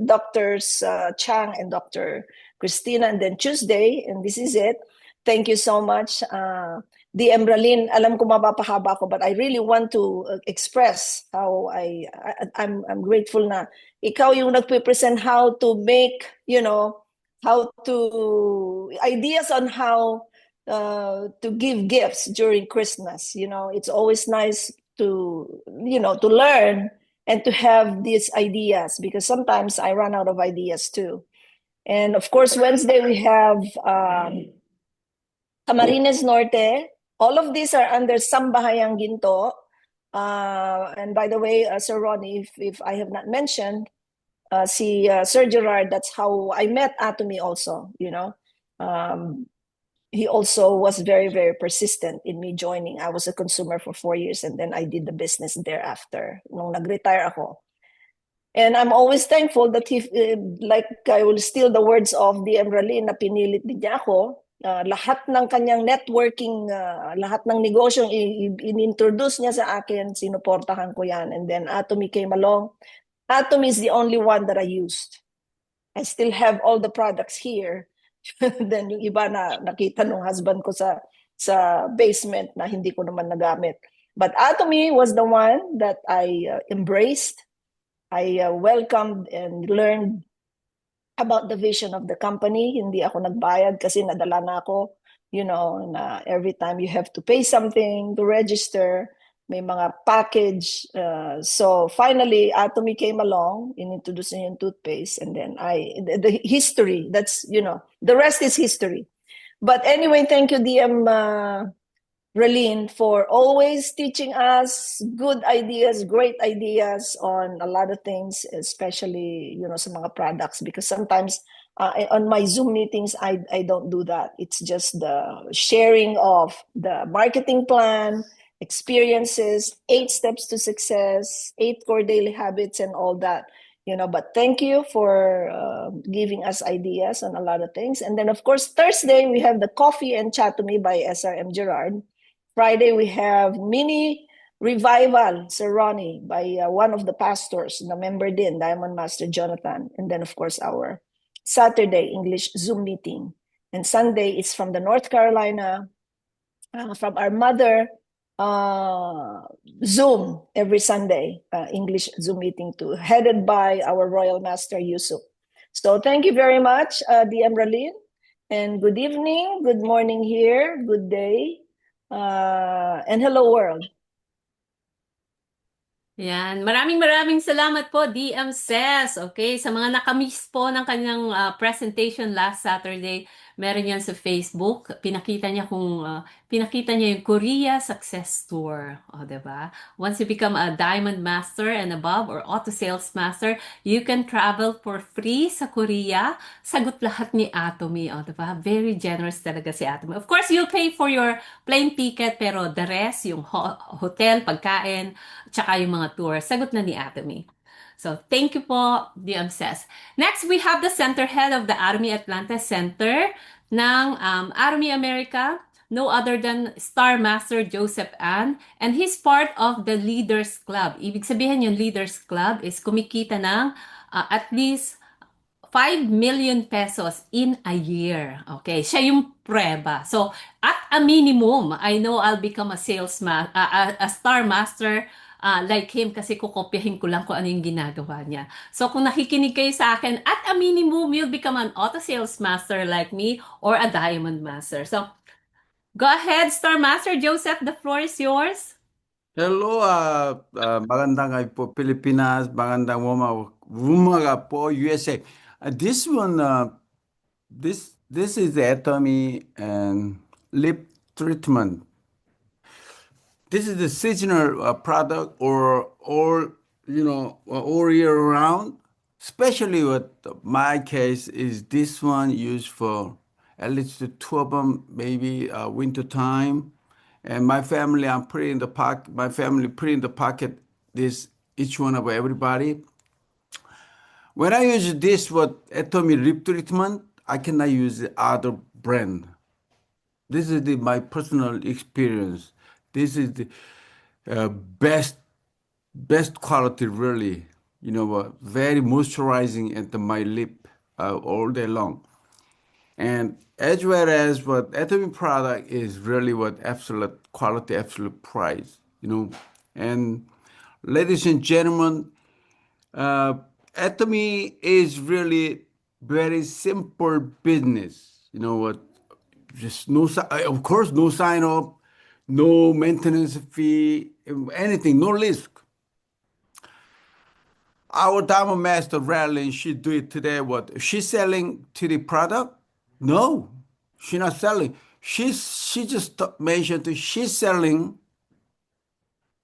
Doctors Chang and Dr. Christina. And then Tuesday, and this is it. Thank you so much. The Embralin, alam ko mapapahaba ko, but I really want to express how I'm grateful na ikaw yung nagpe-present how to make, how to, ideas on how to give gifts during Christmas. It's always nice to learn and to have these ideas, because sometimes I run out of ideas too. And of course, Wednesday we have Camarines Norte. All of these are under Sambahayang Ginto. And by the way, Sir Ronnie, if I have not mentioned, si Sir Gerard, that's how I met Atomy also, um, he also was very, very persistent in me joining. I was a consumer for 4 years, and then I did the business thereafter nung nag-retire ako. And I'm always thankful that he, like I will steal the words of DM Ralin na pinilit din niya ako. Lahat ng kanyang networking, lahat ng negosyo in-introduce niya sa akin, sinuportahan ko yan. And then Atomy came along. Atomy is the only one that I used. I still have all the products here. Then yung iba na nakita nung husband ko sa basement na hindi ko naman nagamit. But Atomy was the one that I embraced. I welcomed and learned about the vision of the company. Hindi ako nagbayad kasi nadala na ako, na every time you have to pay something to register, may mga package. So finally, Atomy came along in introducing yung toothpaste, and then the history, that's, the rest is history. But anyway, thank you, DM Ralin, for always teaching us good ideas, great ideas on a lot of things, especially, sa mga products, because sometimes on my Zoom meetings, I don't do that. It's just the sharing of the marketing plan, experiences, 8 steps to success, 8 core daily habits, and all that. But thank you for giving us ideas on a lot of things. And then, of course, Thursday, we have the Coffee and Chat to Me by SRM Gerard. Friday, we have Mini Revival, Sir Ronnie, by one of the pastors, the member din, Diamond Master Jonathan. And then, of course, our Saturday English Zoom meeting. And Sunday is from the North Carolina, from our mother Zoom every Sunday, English Zoom meeting too, headed by our Royal Master Yusuf. So thank you very much, DM Ralin. And good evening, good morning here, good day. And hello world. Yan. Maraming salamat po, DM Ses. Okay, sa mga nakamiss po ng kanyang presentation last Saturday, meron yan sa Facebook. Pinakita niya yung Korea Success Tour. O, diba? Once you become a Diamond Master and above or Auto Sales Master, you can travel for free sa Korea. Sagot lahat ni Atomy. O, diba? Very generous talaga si Atomy. Of course, you'll pay for your plane ticket, pero the rest, yung hotel, pagkain, tsaka yung mga tour, sagot na ni Atomy. So, thank you po, DM Ses. Next, we have the center head of the Atomy Atlanta Center ng Atomy America, no other than Star Master Joseph Ann, and he's part of the Leaders Club. Ibig sabihin yung Leaders Club is kumikita ng at least 5 million pesos in a year. Okay, siya yung prueba. So, at a minimum, I know I'll become a a Star Master like him kasi kukopyahin ko lang kung ano yung ginagawa niya. So, kung nakikinig kayo sa akin, at a minimum, you'll become an auto sales master like me or a diamond master. So, go ahead, Star Master Joseph, the floor is yours. Hello, magandang gabi po Pilipinas, magandang umaga po USA. This one, this is the Atomy and lip treatment. This is the seasonal product or all year round. Especially what my case is this one used for at least 2 of them, maybe winter time. And my family, I'm putting in the pocket. My family put in the pocket this each one of everybody. When I use this Atomy lip treatment, I cannot use the other brand. This is my personal experience. This is the best quality, really. Very moisturizing at my lip all day long. And as well as what Atomy product is really absolute quality, absolute price, And ladies and gentlemen, Atomy is really very simple business. Just of course, no sign up, no maintenance fee, anything, no risk. Our Diamond Master Rally, she do it today. What she's selling to the product? No, she's not selling. She just mentioned she's selling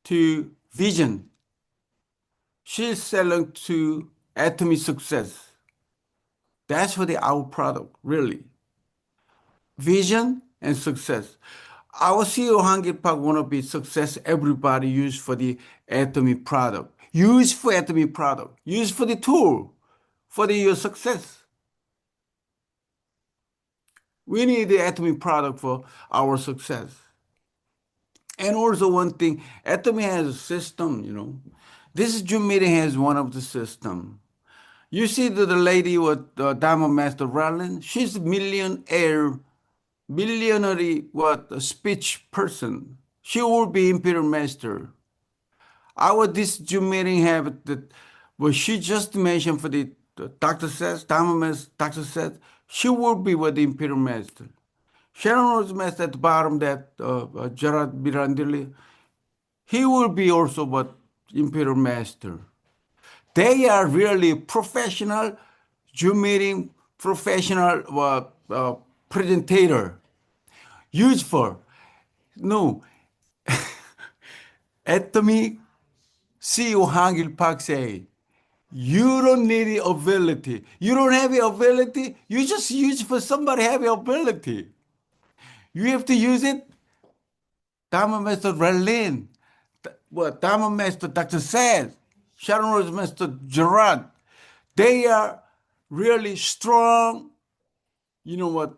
to vision. She's selling to Atomy success. That's for our product, really. vision, and success. Our CEO Hangil Park wanna be success. Everybody use for the Atomy product. Use for Atomy product. Use for the tool for your success. We need the Atomy product for our success. And also one thing, Atomy has a system, you know. This Zoom meeting has one of the system. You see the lady with Diamond Master Rowland? She's a millionaire what a speech person. She will be Imperial Master. Our this Zoom meeting have that well she just mentioned for the Dr. says, Diamond Master Dr. says, she will be with the Imperial Master. Sharon Rose Master at the bottom that Gerard Mirandilli, he will be also what Imperial Master. They are really professional Zoom meeting, professional presentator. Useful. No. Atomy CEO Hangil Park say, you don't need the ability. You don't have the ability. You just use it for somebody have the ability. You have to use it. Diamond Master Ralin, what Diamond Master Dr. says, Sharon Rose Master Gerard, they are really strong, you know what,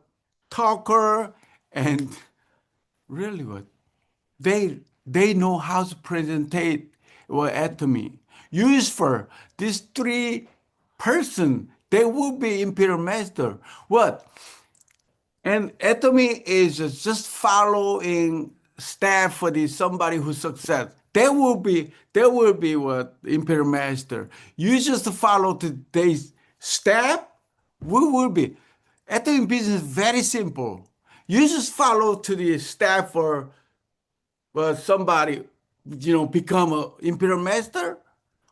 talker, and really what they know how to presentate what Atomy. Use for these three person, they will be Imperial Master. What? And Atomy is just following staff for the somebody who success. There will be what Imperial Master. You just follow today's step. We will be. Atomy business is very simple. You just follow to the step for somebody, you know, become a Imperial Master.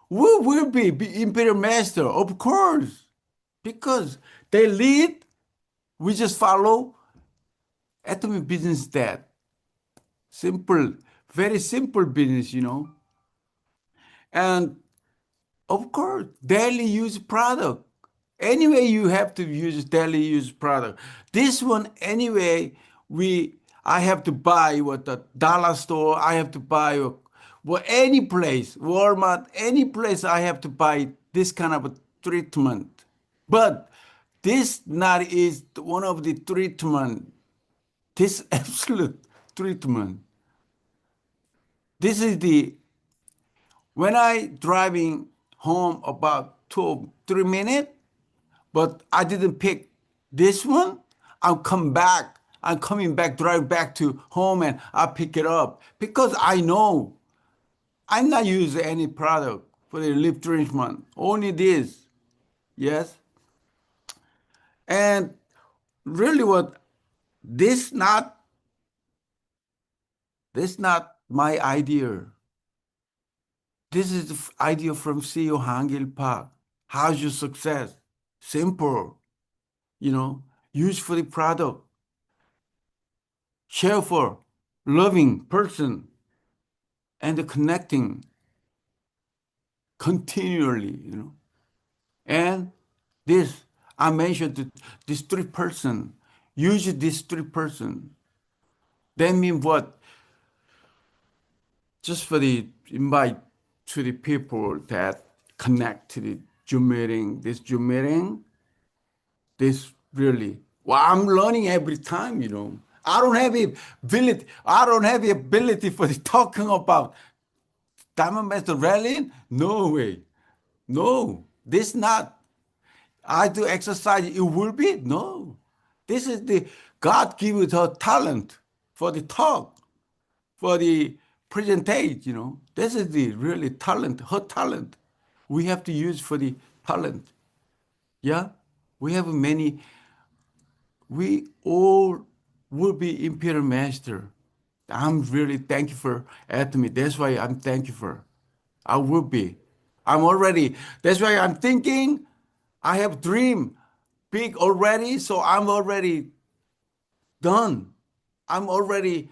We will be Imperial Master, of course, because they lead. We just follow. Atomy business that simple, very simple business, you know. And of course, daily use product. Anyway, you have to use daily use product. This one, anyway, I have to buy what the dollar store. I have to buy any place, Walmart, any place. I have to buy this kind of a treatment. But this not is one of the treatment. This absolute treatment. This is when I driving home about 2-3 minutes, but I didn't pick this one. I'm coming back, drive back to home, and I pick it up because I know I'm not using any product for the lip treatment. Only this, yes. And really, what this not my idea. This is the idea from CEO Hangil Park. How's your success? Simple, you know, use for the product, share for loving person, and connecting continually, you know. And this, I mentioned this three person, use this three person. That means what? Just for the invite to the people that connect to the Zoom meeting, this really, well, I'm learning every time, you know. I don't have the ability for the talking about Diamond Master Rallying. No way. No, this not. I do exercise, it will be? No. This is the God give you the talent for the talk, for the presentation, you know. This is the really talent, her talent. We have to use for the talent. Yeah? We have many. We all will be Imperial Master. I'm really thankful for Atomy. That's why I'm thankful. I will be. I'm already. That's why I'm thinking. I have dream big already, so I'm already done. I'm already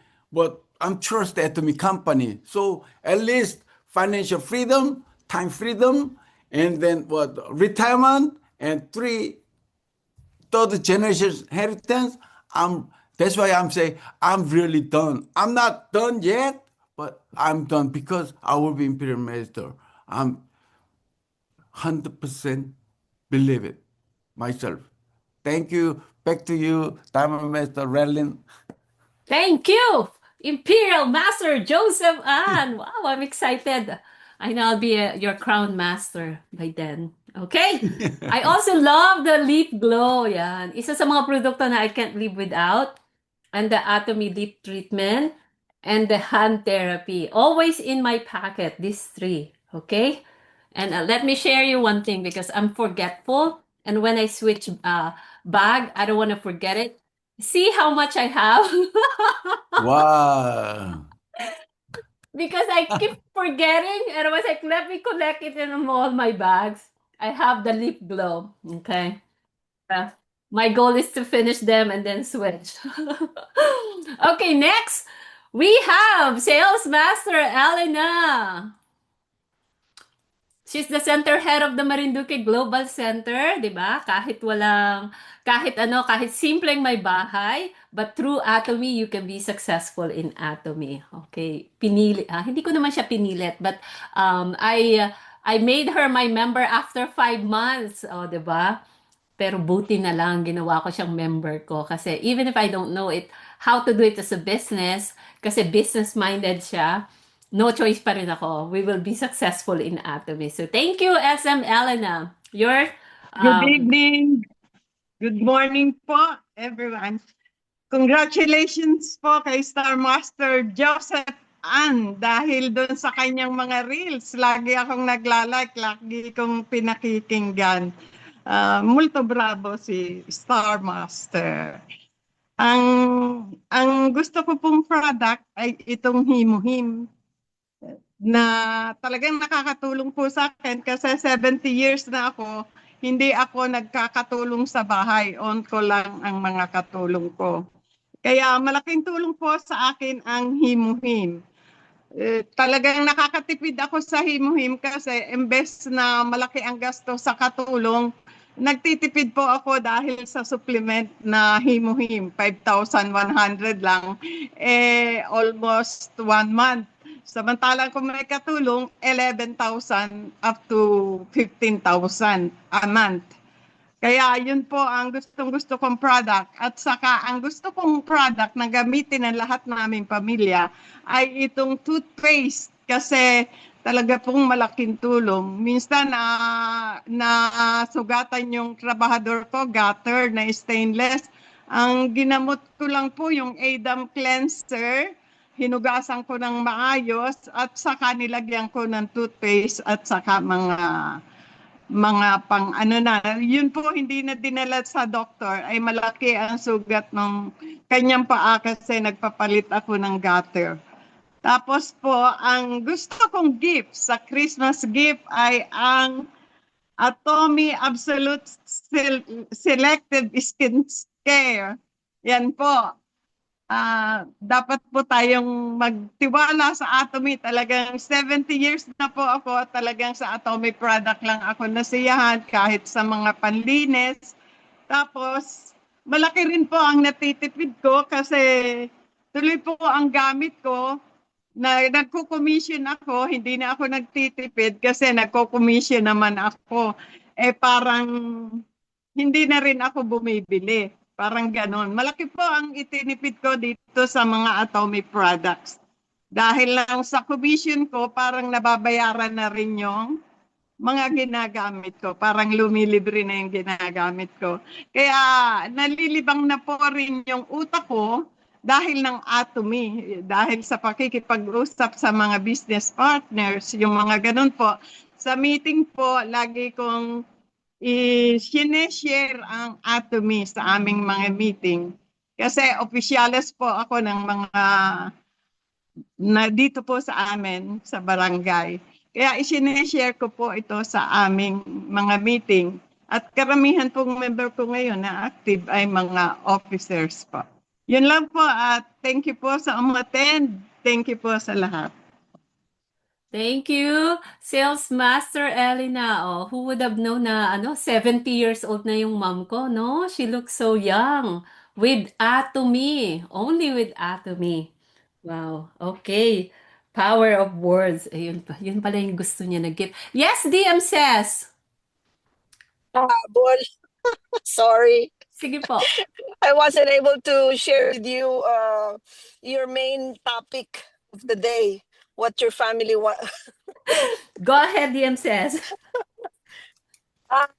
I'm trust Atomy company. So at least financial freedom, time freedom, and then retirement and third generation inheritance. I'm That's why I'm saying I'm really done. I'm not done yet, but I'm done because I will be Imperial Master. I'm 100% believe it myself. Thank you. Back to you, Diamond Master Relin. Thank you, Imperial Master Joseph Ann. Wow, I'm excited. I know I'll be your crown master by then. Okay? I also love the lip glow. Yan. Isa sa mga produkto na I can't live without. And the Atomy Lip Treatment and the hand therapy. Always in my packet, these three. Okay? And let me share you one thing because I'm forgetful. And when I switch bag, I don't want to forget it. See how much I have? Wow. Because I keep forgetting, and I was like, let me collect it in all my bags. I have the lip glow. Okay. My goal is to finish them and then switch. Okay, next we have Sales Master Elena. She's the center head of the Marinduque Global Center, 'di ba? Kahit simpleng may bahay, but through Atomy you can be successful in Atomy. Okay. Hindi ko naman siya pinilit, but I made her my member after 5 months, oh, 'di ba? Pero buti na lang ginawa ko siyang member ko kasi even if I don't know how to do it as a business, kasi business-minded siya, no choice pa rin ako. We will be successful in Atomy. So thank you, SM Elena. Your Good evening. Good morning po, everyone. Congratulations po kay Star Master Joseph Ann dahil doon sa kanyang mga reels. Lagi akong naglalike, lagi kong pinakikinggan. Multo bravo si Star Master. Ang gusto ko pong product ay itong Himuhim na talagang nakakatulong po sa akin kasi 70 years na ako, hindi ako nagkakatulong sa bahay. On ko lang ang mga katulong ko. Kaya malaking tulong po sa akin ang Himuhim. Talagang nakakatipid ako sa Himuhim kasi imbes na malaki ang gasto sa katulong, nagtitipid po ako dahil sa supplement na Himuhim. 5,100 lang, almost 1 month. Samantalang kung may katulong, 11,000 up to 15,000 a month. Kaya yun po ang gustong-gusto kong product. At saka ang gusto kong product na gamitin ng lahat naming pamilya ay itong toothpaste kasi talaga pong malaking tulong. Minsan na sugatan yung trabahador ko, gutter na stainless. Ang ginamot ko lang po yung Adam cleanser, hinugasan ko ng maayos at saka nilagyan ko ng toothpaste at saka mga pang ano na, yun po hindi na dinala sa doktor, ay malaki ang sugat ng kanyang paa kasi nagpapalit ako ng gutter. Tapos po, ang gusto kong gift sa Christmas gift ay ang Atomy Absolute Selective Skin Care. Yan po. Dapat po tayong magtiwala sa Atomy. Talagang 70 years na po ako, talagang sa Atomy product lang ako nasiyahan kahit sa mga panlinis. Tapos, malaki rin po ang natitipid ko kasi tuloy po ang gamit ko. Nagko-commission ako, hindi na ako nagtitipid kasi nagko-commission naman ako. Parang hindi na rin ako bumibili. Parang ganon. Malaki po ang itinipid ko dito sa mga Atomy products. Dahil lang sa commission ko, parang nababayaran na rin yung mga ginagamit ko. Parang lumilibre na yung ginagamit ko. Kaya nalilibang na po rin yung utak ko dahil ng Atomy. Dahil sa pakikipag-usap sa mga business partners, yung mga ganon po. Sa meeting po, lagi kong i-share ang Atomy sa aming mga meeting. Kasi opisyales po ako ng mga na dito po sa amin, sa barangay. Kaya i-share ko po ito sa aming mga meeting. At karamihan pong member ko ngayon na active ay mga officers po. Yun lang po at thank you po sa umattend. Thank you po sa lahat. Thank you, Sales Master Elena. Oh, who would have known na 70 years old na yung mom ko, no? She looks so young. With Atomy. Only with Atomy. Wow. Okay. Power of words. Ayun pa. Yun pala yung gusto niya na gift. Yes, DM says. Bol, sorry. Sige po. I wasn't able to share with you your main topic of the day. What your family Go ahead, DM says.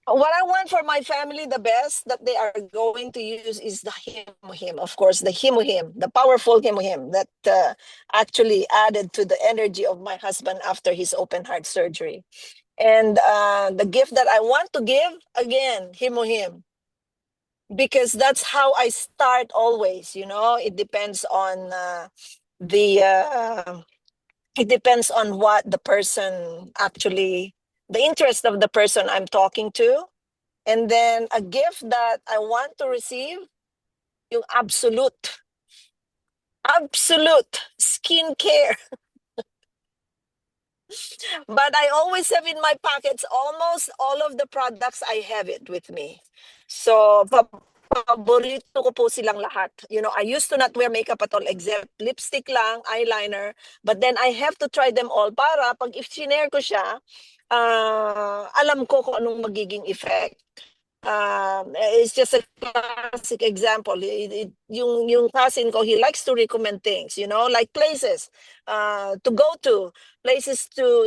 what I want for my family, the best that they are going to use is the Himuhim. Of course, the Himuhim, the powerful Himuhim that actually added to the energy of my husband after his open heart surgery. And the gift that I want to give, again, Himuhim. Because that's how I start always, it depends on it depends on what the person actually, the interest of the person I'm talking to. And then a gift that I want to receive, yung absolute skincare. But I always have in my pockets almost all of the products. I have it with me. So, paborito ko po silang lahat. I used to not wear makeup at all except lipstick lang, eyeliner. But then I have to try them all para pag if sinare ko siya, alam ko kung anong magiging effect. It's just a classic example. Yung cousin ko, he likes to recommend things, like places to go to,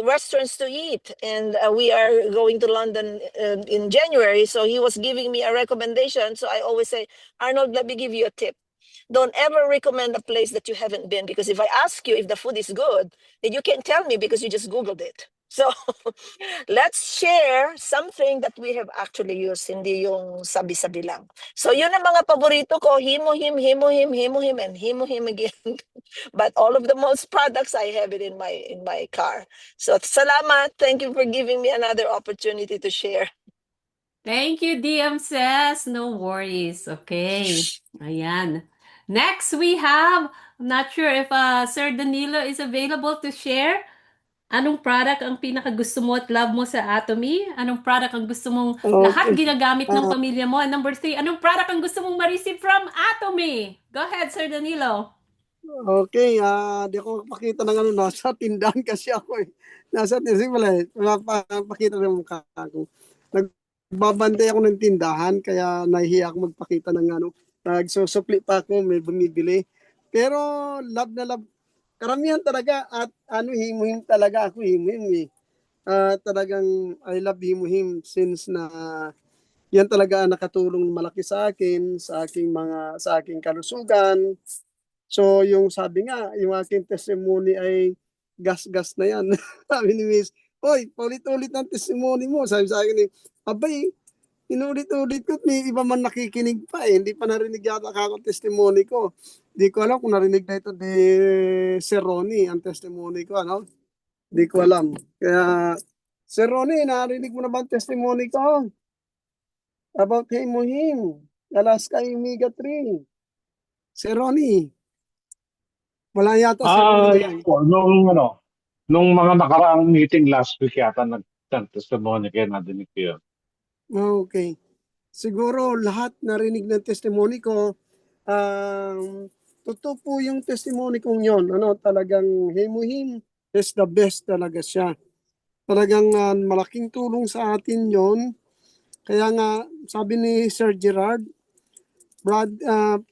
restaurants to eat. And we are going to London in January. So he was giving me a recommendation. So I always say, Arnold, let me give you a tip. Don't ever recommend a place that you haven't been, because if I ask you if the food is good, then you can't tell me because you just Googled it. So let's share something that we have actually used, hindi yung sabi-sabi lang. So yun ang mga paborito ko, Himuhim, and Himuhim again. But all of the most products, I have it in my car. So salamat. Thank you for giving me another opportunity to share. Thank you, DM says. No worries. Okay. Ayan. Next, we have, I'm not sure if Sir Danilo is available to share. Anong product ang pinakagusto mo at love mo sa Atomy? Anong product ang gusto mong lahat ginagamit ng pamilya mo? And number 3, anong product ang gusto mong ma-receive from Atomy? Go ahead, Sir Danilo. Okay, di ako pakita ng nasa tindahan kasi ako eh. Nasa tindahan pala eh. Pakita ng mukha ko. Nagbabantay ako ng tindahan kaya nahihiya ako magpakita ng nagsusupli pa ako, may bumibili. Pero love na love. Karamihan talaga at Himuhim talaga ako, Himuhim eh. Talagang I love Himuhim since na yan talaga ang nakatulong malaki sa akin, sa aking kalusugan. So yung sabi nga, yung aking testimony ay gas-gas na yan. Sabi ni Miss, "Oy, paulit-ulit ang testimony mo." Sabi sa akin abay, inulit-ulit ko, may iba man nakikinig pa eh. Hindi pa narinig yata ako testimony ko. Di ko alam kung narinig na ito ni Sir Ronnie, ang testimony ko, Di ko alam. Kaya, Sir Ronnie, narinig mo na ba ang testimony ko? About Himuhim, Alaska Omega 3. Sir Ronnie, wala yata Sir Ronnie. Nung mga nakaraang meeting last week yata nag-testimony kayo, nadinig ko yun. Okay. Siguro lahat narinig ng testimony ko. Totoo po yung testimony kong yon. Talagang Himuhim is the best talaga siya. Talagang malaking tulong sa atin yon. Kaya nga, sabi ni Sir Gerard, Brad,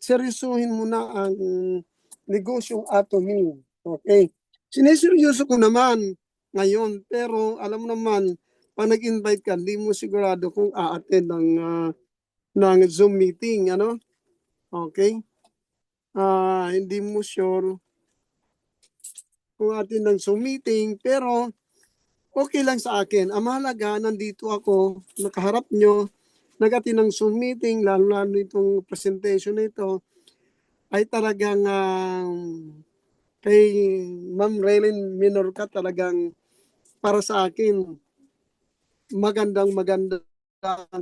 seryosuhin mo na ang negosyong Atomy. Okay. Sineseryoso ko naman ngayon, pero alam mo naman, pag nag-invite ka, hindi mo sigurado kung a-attend ng Zoom meeting, Okay? Hindi mo sure kung attend ng Zoom meeting, pero okay lang sa akin. Ang mahalaga, nandito ako, nakaharap nyo, nag-attend ng Zoom meeting, lalo itong presentation nito, ay talagang kay Ma'am Raylene Minorca talagang para sa akin, maganda ang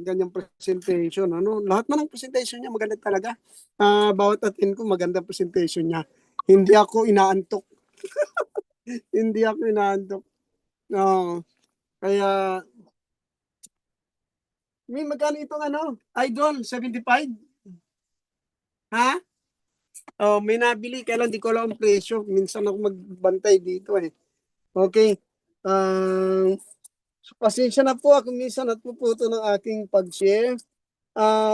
kanyang presentation. Lahat man ng presentation niya maganda talaga. Bawat attend ko maganda presentation niya. Hindi ako inaantok. Hindi ako inaantok. Kaya may magkano itong Idol 75? Ha? Oh, may nabili, kailan di ko alam ang presyo. Minsan ako magbantay dito eh. Okay. So pasensya na po ako minsan at puputo ng aking pag-share.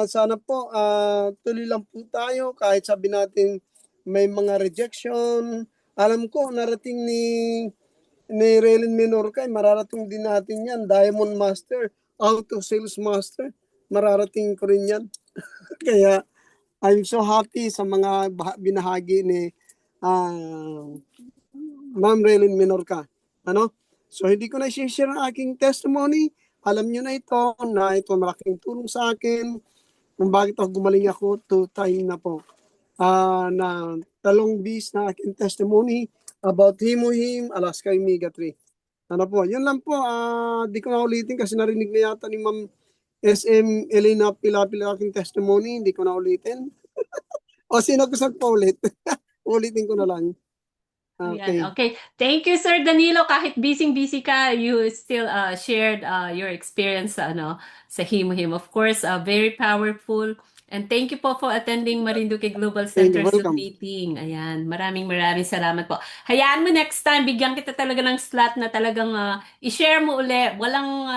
Sana po tuloy lang po tayo kahit sabi natin may mga rejection. Alam ko narating ni Relin Menorca, mararating din natin yan. Diamond Master, Auto Sales Master, mararating ko rin yan. Kaya I'm so happy sa mga binahagi ni Ma'am Relin Menorca. Ano? So hindi ko na share ang aking testimony. Alam niyo na ito malaking tulong sa akin kung bakit ako gumaling ako 2 time na po. Na talong bis na aking testimony about Himuhim, Alaska Omega 3. Ano po, yun lang po. Di ko na ulitin kasi narinig na yata ni Ma'am SM Elena Pilapil aking testimony. Hindi ko na ulitin. O sino gusto pa ulit? Ulitin ko na lang. Okay. Ayan, okay. Thank you, Sir Danilo. Kahit busy ka, you still shared your experience sa Himuhim. Of course, very powerful. And thank you po for attending Marinduque Global Center Zoom welcome. meeting. Ayan, maraming salamat po. Hayaan mo next time, bigyan kita talaga ng slot na talagang i-share mo uli. Walang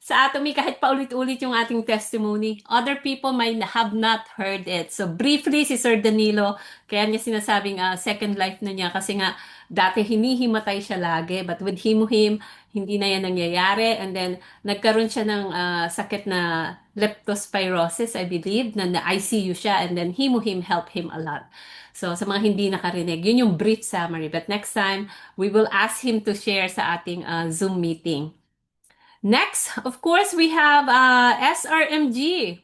sa Atomy kahit paulit-ulit yung ating testimony. Other people might have not heard it. So briefly, si Sir Danilo, kaya niya sinasabing second life na niya kasi nga dati hinihimatay siya lagi. But with Himuhim, hindi na yan nangyayari. And then nagkaroon siya ng sakit na leptospirosis, I believe, na ICU siya. And then Himuhim helped him a lot. So sa mga hindi nakarinig, yun yung brief summary. But next time, we will ask him to share sa ating Zoom meeting. Next, of course, we have SRMG.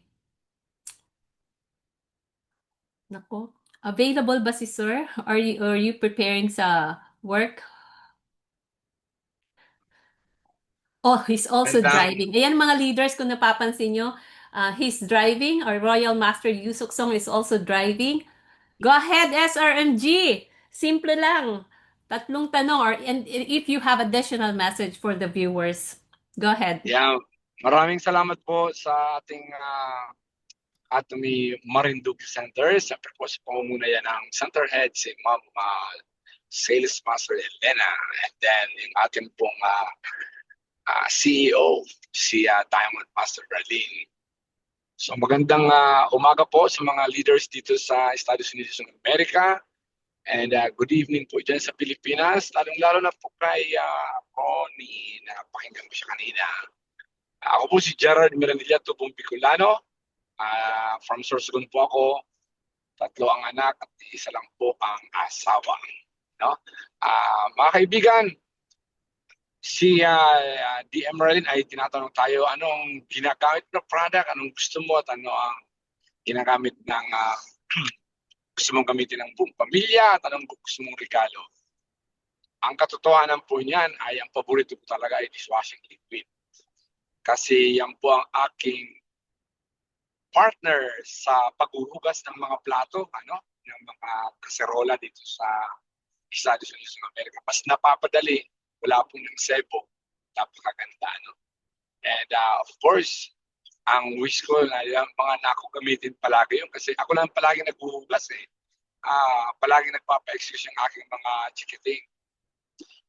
Nako, available ba si Sir? Are you preparing sa work? Oh, he's also driving. Ayan mga leaders, kung napapansin nyo, he's driving. Our Royal Master Yusuk Song is also driving. Go ahead, SRMG. Simple lang. Tatlong tanong, and if you have additional message for the viewers, go ahead. Yeah, maraming salamat po sa ating Atomy Marinduque Center. Siyempre po sa pamumuno yan ng center head, si Ma'am Sales Master Elena, and then yung ating pong CEO, si Diamond Master Berlin. So magandang umaga po sa mga leaders dito sa Estados Unidos ng Amerika. And good evening po dyan sa Pilipinas, lalong-lalo na po kay Connie, na pakinggan mo siya kanina. Ako po si Gerard Mirandilla Tubong Bicolano. From Sorsogon po ako. 3 ang anak at 1 lang po ang asawa. No? Mga kaibigan, si DM Merlin ay tinatanong tayo anong ginagamit na product, anong gusto mo at ano ang ginagamit ng gusto mong gamitin ng buong pamilya at anong gusto mong regalo. Ang katotohanan po niyan ay ang paborito ko talaga ay dishwashing liquid. Kasi yan po ang aking partner sa paghuhugas ng mga plato, ng mga kaserola dito sa Estados Unidos ng Amerika. Mas napapadali, wala pong ng sebo, napakaganda. And of course, ang wish ko na yung mga anak ko gamitin palagi yun kasi ako lang palagi naghuhugas eh. Palagi nagpapa-excuse yung aking mga chikiting.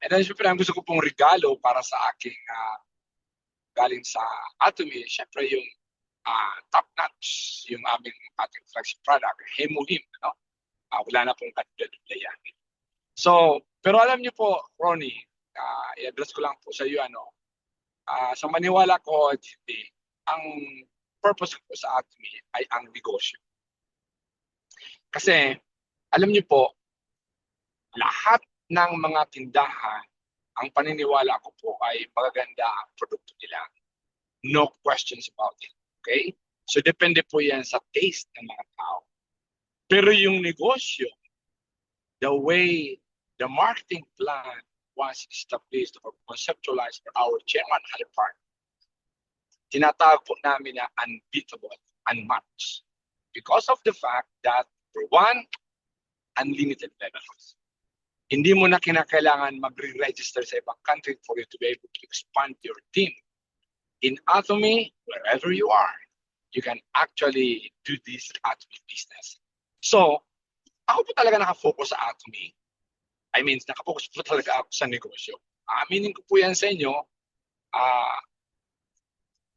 And then syempre, ang gusto ko pong regalo para sa aking galing sa Atomy, syempre yung top notch, yung ating flagship product, Himuhim. Wala na pong kadudla yan. So, pero alam niyo po, Ronnie, i-address ko lang po sa iyo, sa maniwala ko at hindi, ang purpose ko sa Atomy ay ang negosyo. Kasi, alam niyo po, lahat ng mga tindahan, ang paniniwala ko po ay magaganda ang produkto nila. No questions about it. Okay? So, depende po yan sa taste ng mga tao. Pero yung negosyo, the way the marketing plan was established or conceptualized for our chairman, Halipart, tinatawag po namin na unbeatable, unmatched. Because of the fact that, for one, unlimited levels. Hindi mo na kinakailangan mag-re-register sa ibang country for you to be able to expand your team. In Atomy, wherever you are, you can actually do this Atomy business. So, ako po talaga nakafocus sa Atomy. I mean, nakafocus po talaga ako sa negosyo. Aminin ko po yan sa inyo.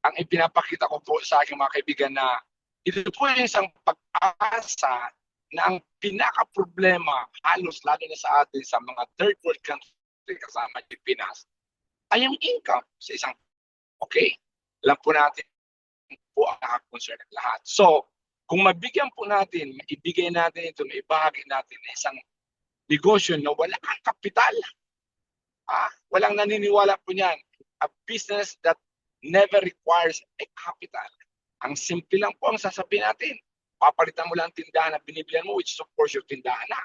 Ang ipinapakita ko po sa aking mga kaibigan na ito po yung isang pag-asa na ang pinaka-problema halos lalo na sa atin sa mga third world country kasama yung Pinas ay yung income sa isang okay. Alam po natin po ang nakakonsern ng lahat. So, kung mabigyan po natin, maibigay natin ito, maibahagi natin na isang negosyo na wala kang kapital. Walang naniniwala po niyan. A business that never requires a capital. Ang simple lang po ang sasabihin natin. Papalitan mo lang tindahan na binibilihan mo, which is of course yung tindahan na.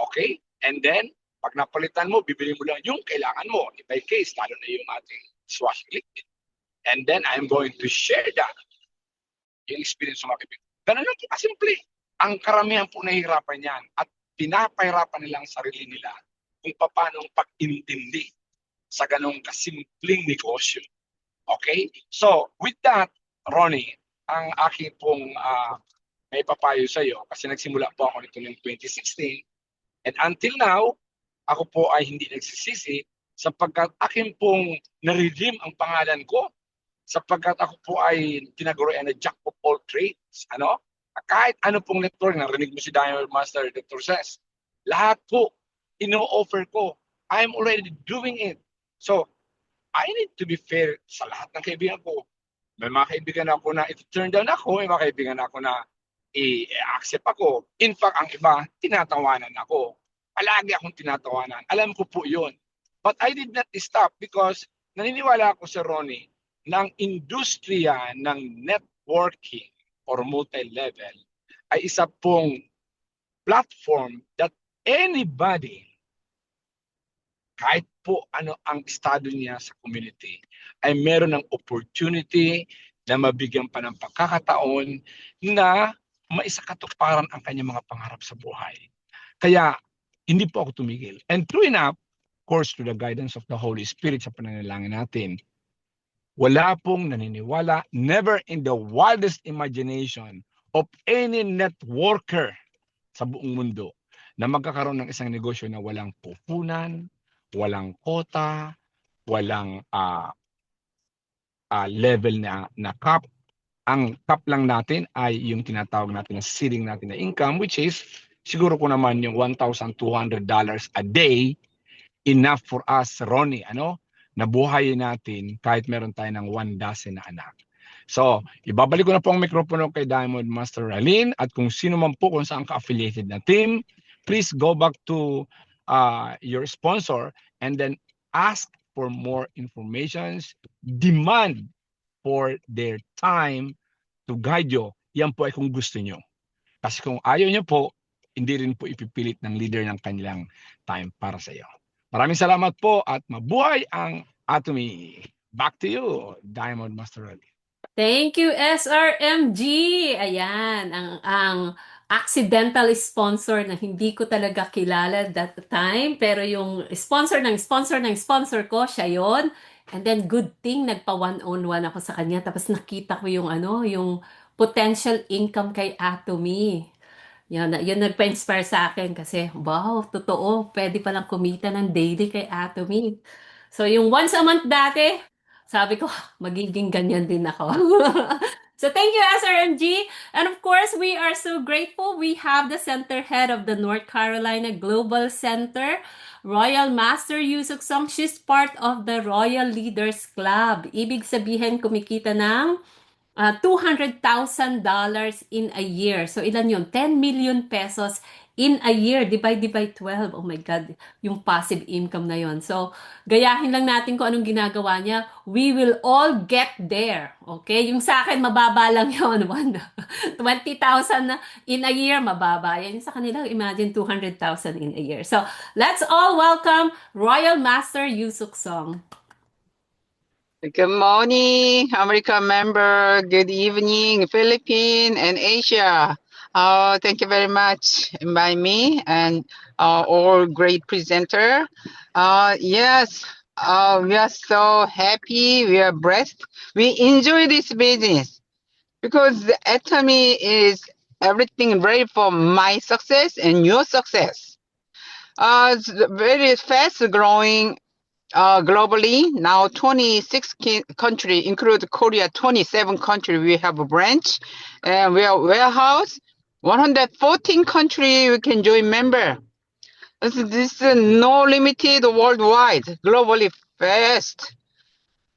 Okay? And then, pag napalitan mo, bibili mo lang yung kailangan mo. In my case, lalo na yung ating dishwashing liquid. And then, I'm going to share that. Yung experience ng mga kaibigan. Ganun lang po kasimple. Ang karamihan po nahihirapan yan at pinapahirapan nilang sarili nila kung paano ang pag-intindi sa ganung kasimpleng negosyo. Okay? So, with that, Ronnie, ang aking pong may papayo sa iyo kasi nagsimula po ako nito noong 2016 and until now, ako po ay hindi nagsisisi sapagkat aking pong na-redeem ang pangalan ko sapagkat ako po ay tinagurian na jack of all trades. Ano? Kahit ano pong network, narinig mo si Diamond Master, Dr. Ses, lahat po, ino-offer ko. I'm already doing it. So, I need to be fair sa lahat ng kaibigan ko. May mga kaibigan ako na ito-turn down ako, may mga kaibigan ako na i-accept ako. In fact, ang iba, tinatawanan ako. Palagi akong tinatawanan. Alam ko po yun. But I did not stop because naniniwala ako sa Ronnie ng industriya ng networking or multi-level ay isa pong platform that anybody, kahit po ano ang estado niya sa community, ay meron ng opportunity na mabigyan pa ng pagkakataon na maisakatuparan ang kanyang mga pangarap sa buhay. Kaya, hindi po ako tumigil. And true enough, of course, to the guidance of the Holy Spirit sa pananalangin natin, wala pong naniniwala, never in the wildest imagination of any networker sa buong mundo na magkakaroon ng isang negosyo na walang puhunan, walang quota, walang level na cap. Ang cap lang natin ay yung tinatawag natin na ceiling natin na income, which is siguro ko naman yung $1,200 a day, enough for us, Ronnie, na buhayin natin kahit meron tayo ng 1 dozen na anak. So, ibabalik ko na po ang mikropono kay Diamond Master Ralin at kung sino man po kung saan ka-affiliated na team, please go back to your sponsor and then ask for more informations, demand for their time to guide you. Yan po ay kung gusto nyo. Kasi kung ayaw nyo po, hindi rin po ipipilit ng leader ng kanilang time para sa iyo. Maraming salamat po at mabuhay ang Atomy. Back to you, Diamond Master Rally. Thank you, SRMG! Ayan, ang accidental sponsor na hindi ko talaga kilala that time, pero yung sponsor ng sponsor ko, siya yon. And then good thing, nagpa one-on-one ako sa kanya, tapos nakita ko yung yung potential income kay Atomy. Yun nagpa-inspire sa akin kasi, wow, totoo, pwede palang kumita ng daily kay Atomy. So, yung once a month dati, sabi ko, magiging ganyan din ako. So, thank you, SRMG. And of course, we are so grateful. We have the center head of the North Carolina Global Center, Royal Master Yusuk Song. She's part of the Royal Leaders Club. Ibig sabihin, kumikita ng $200,000 in a year. So, ilan yun? 10 million pesos in a year. Divide by 12. Oh my God. Yung passive income na yon. So, gayahin lang natin kung anong ginagawa niya. We will all get there. Okay? Yung sa akin, mababa lang yun. 20,000 na in a year, mababa. Yan sa kanila, imagine 200,000 in a year. So, let's all welcome Royal Master Yusuk Song. Good morning, American member. Good evening, Philippines and Asia. Thank you very much by me and all great presenter. Yes, we are so happy. We are blessed. We enjoy this business because the Atomy is everything ready for my success and your success. It's very fast growing globally. Now 26 countries, include Korea, 27 countries we have a branch, and we are warehouse. 114 countries we can join member. This is no limited worldwide, globally fast.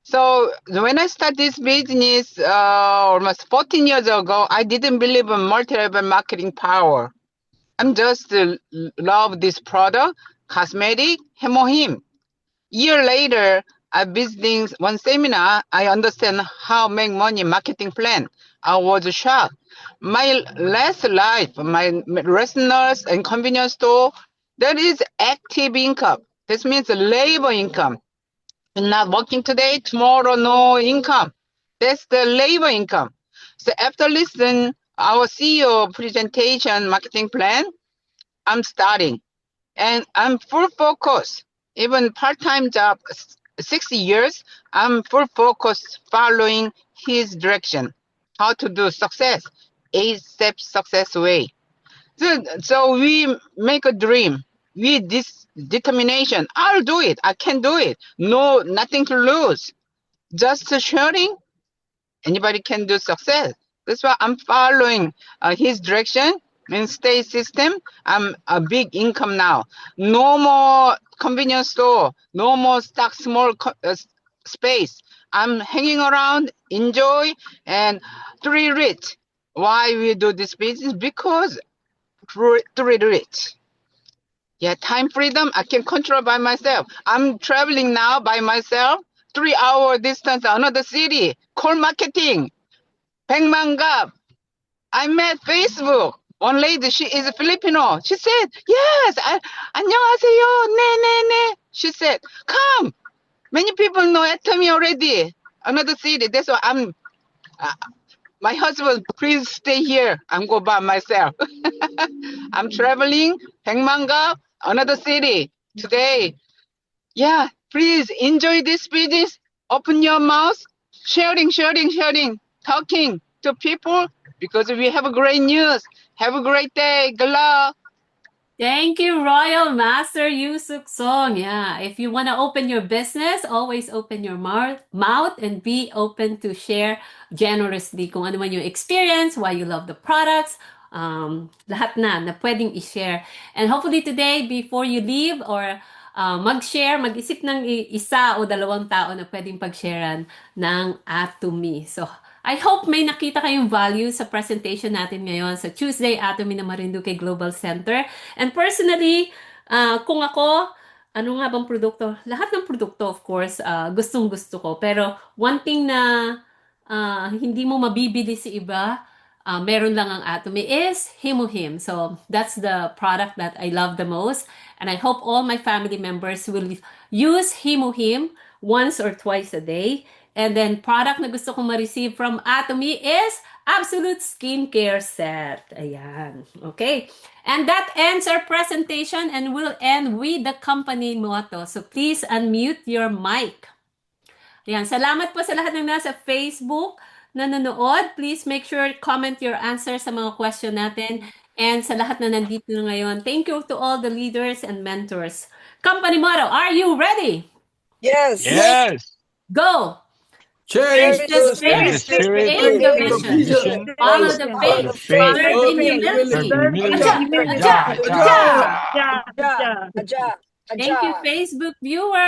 So when I started this business almost 14 years ago, I didn't believe in multi-level marketing power. I'm just love this product, cosmetic, Hemohim. Year later, I visiting one seminar. I understand how make money marketing plan. I was shocked. My last life, my restaurants and convenience store, that is active income. This means labor income. You're not working today, tomorrow no income. That's the labor income. So after listening our CEO presentation marketing plan, I'm starting, and I'm full focus. Even part-time job, 60 years, I'm full focus following his direction. How to do success, 8-step success way. So we make a dream. With this determination, I'll do it. I can do it. No, nothing to lose. Just sharing. Anybody can do success. That's why I'm following his direction and stay system. I'm a big income now. No more convenience store. No more stock small space. I'm hanging around, enjoy, and three rich. Why we do this business? Because three rich. Yeah, time freedom, I can control by myself. I'm traveling now by myself, 3-hour distance, another city, call marketing, Pengmangab. I met Facebook. One lady, she is a Filipino. She said, yes, 안녕하세요, 네. She said, come. Many people know Atomy already. Another city. That's why I'm, my husband, please stay here. I'm go by myself. I'm traveling, Pengmangab, another city today. Yeah, please enjoy this business. Open your mouth, sharing, talking to people, because we have a great news. Have a great day. Good luck. Thank you, Royal Master Yu Suk Song. Yeah, if you want to open your business, always open your mouth and be open to share generously kung ano man yung experience, why you love the products, lahat na pwedeng i-share. And hopefully today, before you leave or mag-share, mag-isip ng isa o dalawang tao na pwedeng pag-sharean ng Atomy. So, I hope may nakita kayong value sa presentation natin ngayon sa Tuesday Atomy na Marinduque Global Center. And personally, kung ako, ano nga bang produkto? Lahat ng produkto, of course, gustong-gusto ko. Pero one thing na hindi mo mabibili sa iba, meron lang ang Atomy is Hemohim. So that's the product that I love the most. And I hope all my family members will use Hemohim once or twice a day. And then product na gusto kong ma-receive from Atomy is Absolute Skincare Set. Ayan. Okay. And that ends our presentation and we'll end with the company motto. So please unmute your mic. Ayan. Salamat po sa lahat ng nasa Facebook na nanonood. Please make sure comment your answer sa mga question natin. And sa lahat na nandito na ngayon, thank you to all the leaders and mentors. Company motto, are you ready? Yes. Yes. Go! Change the spirit, spirit, aim the vision, follow the faith, serve in humility. Aja. Thank you, Facebook viewers.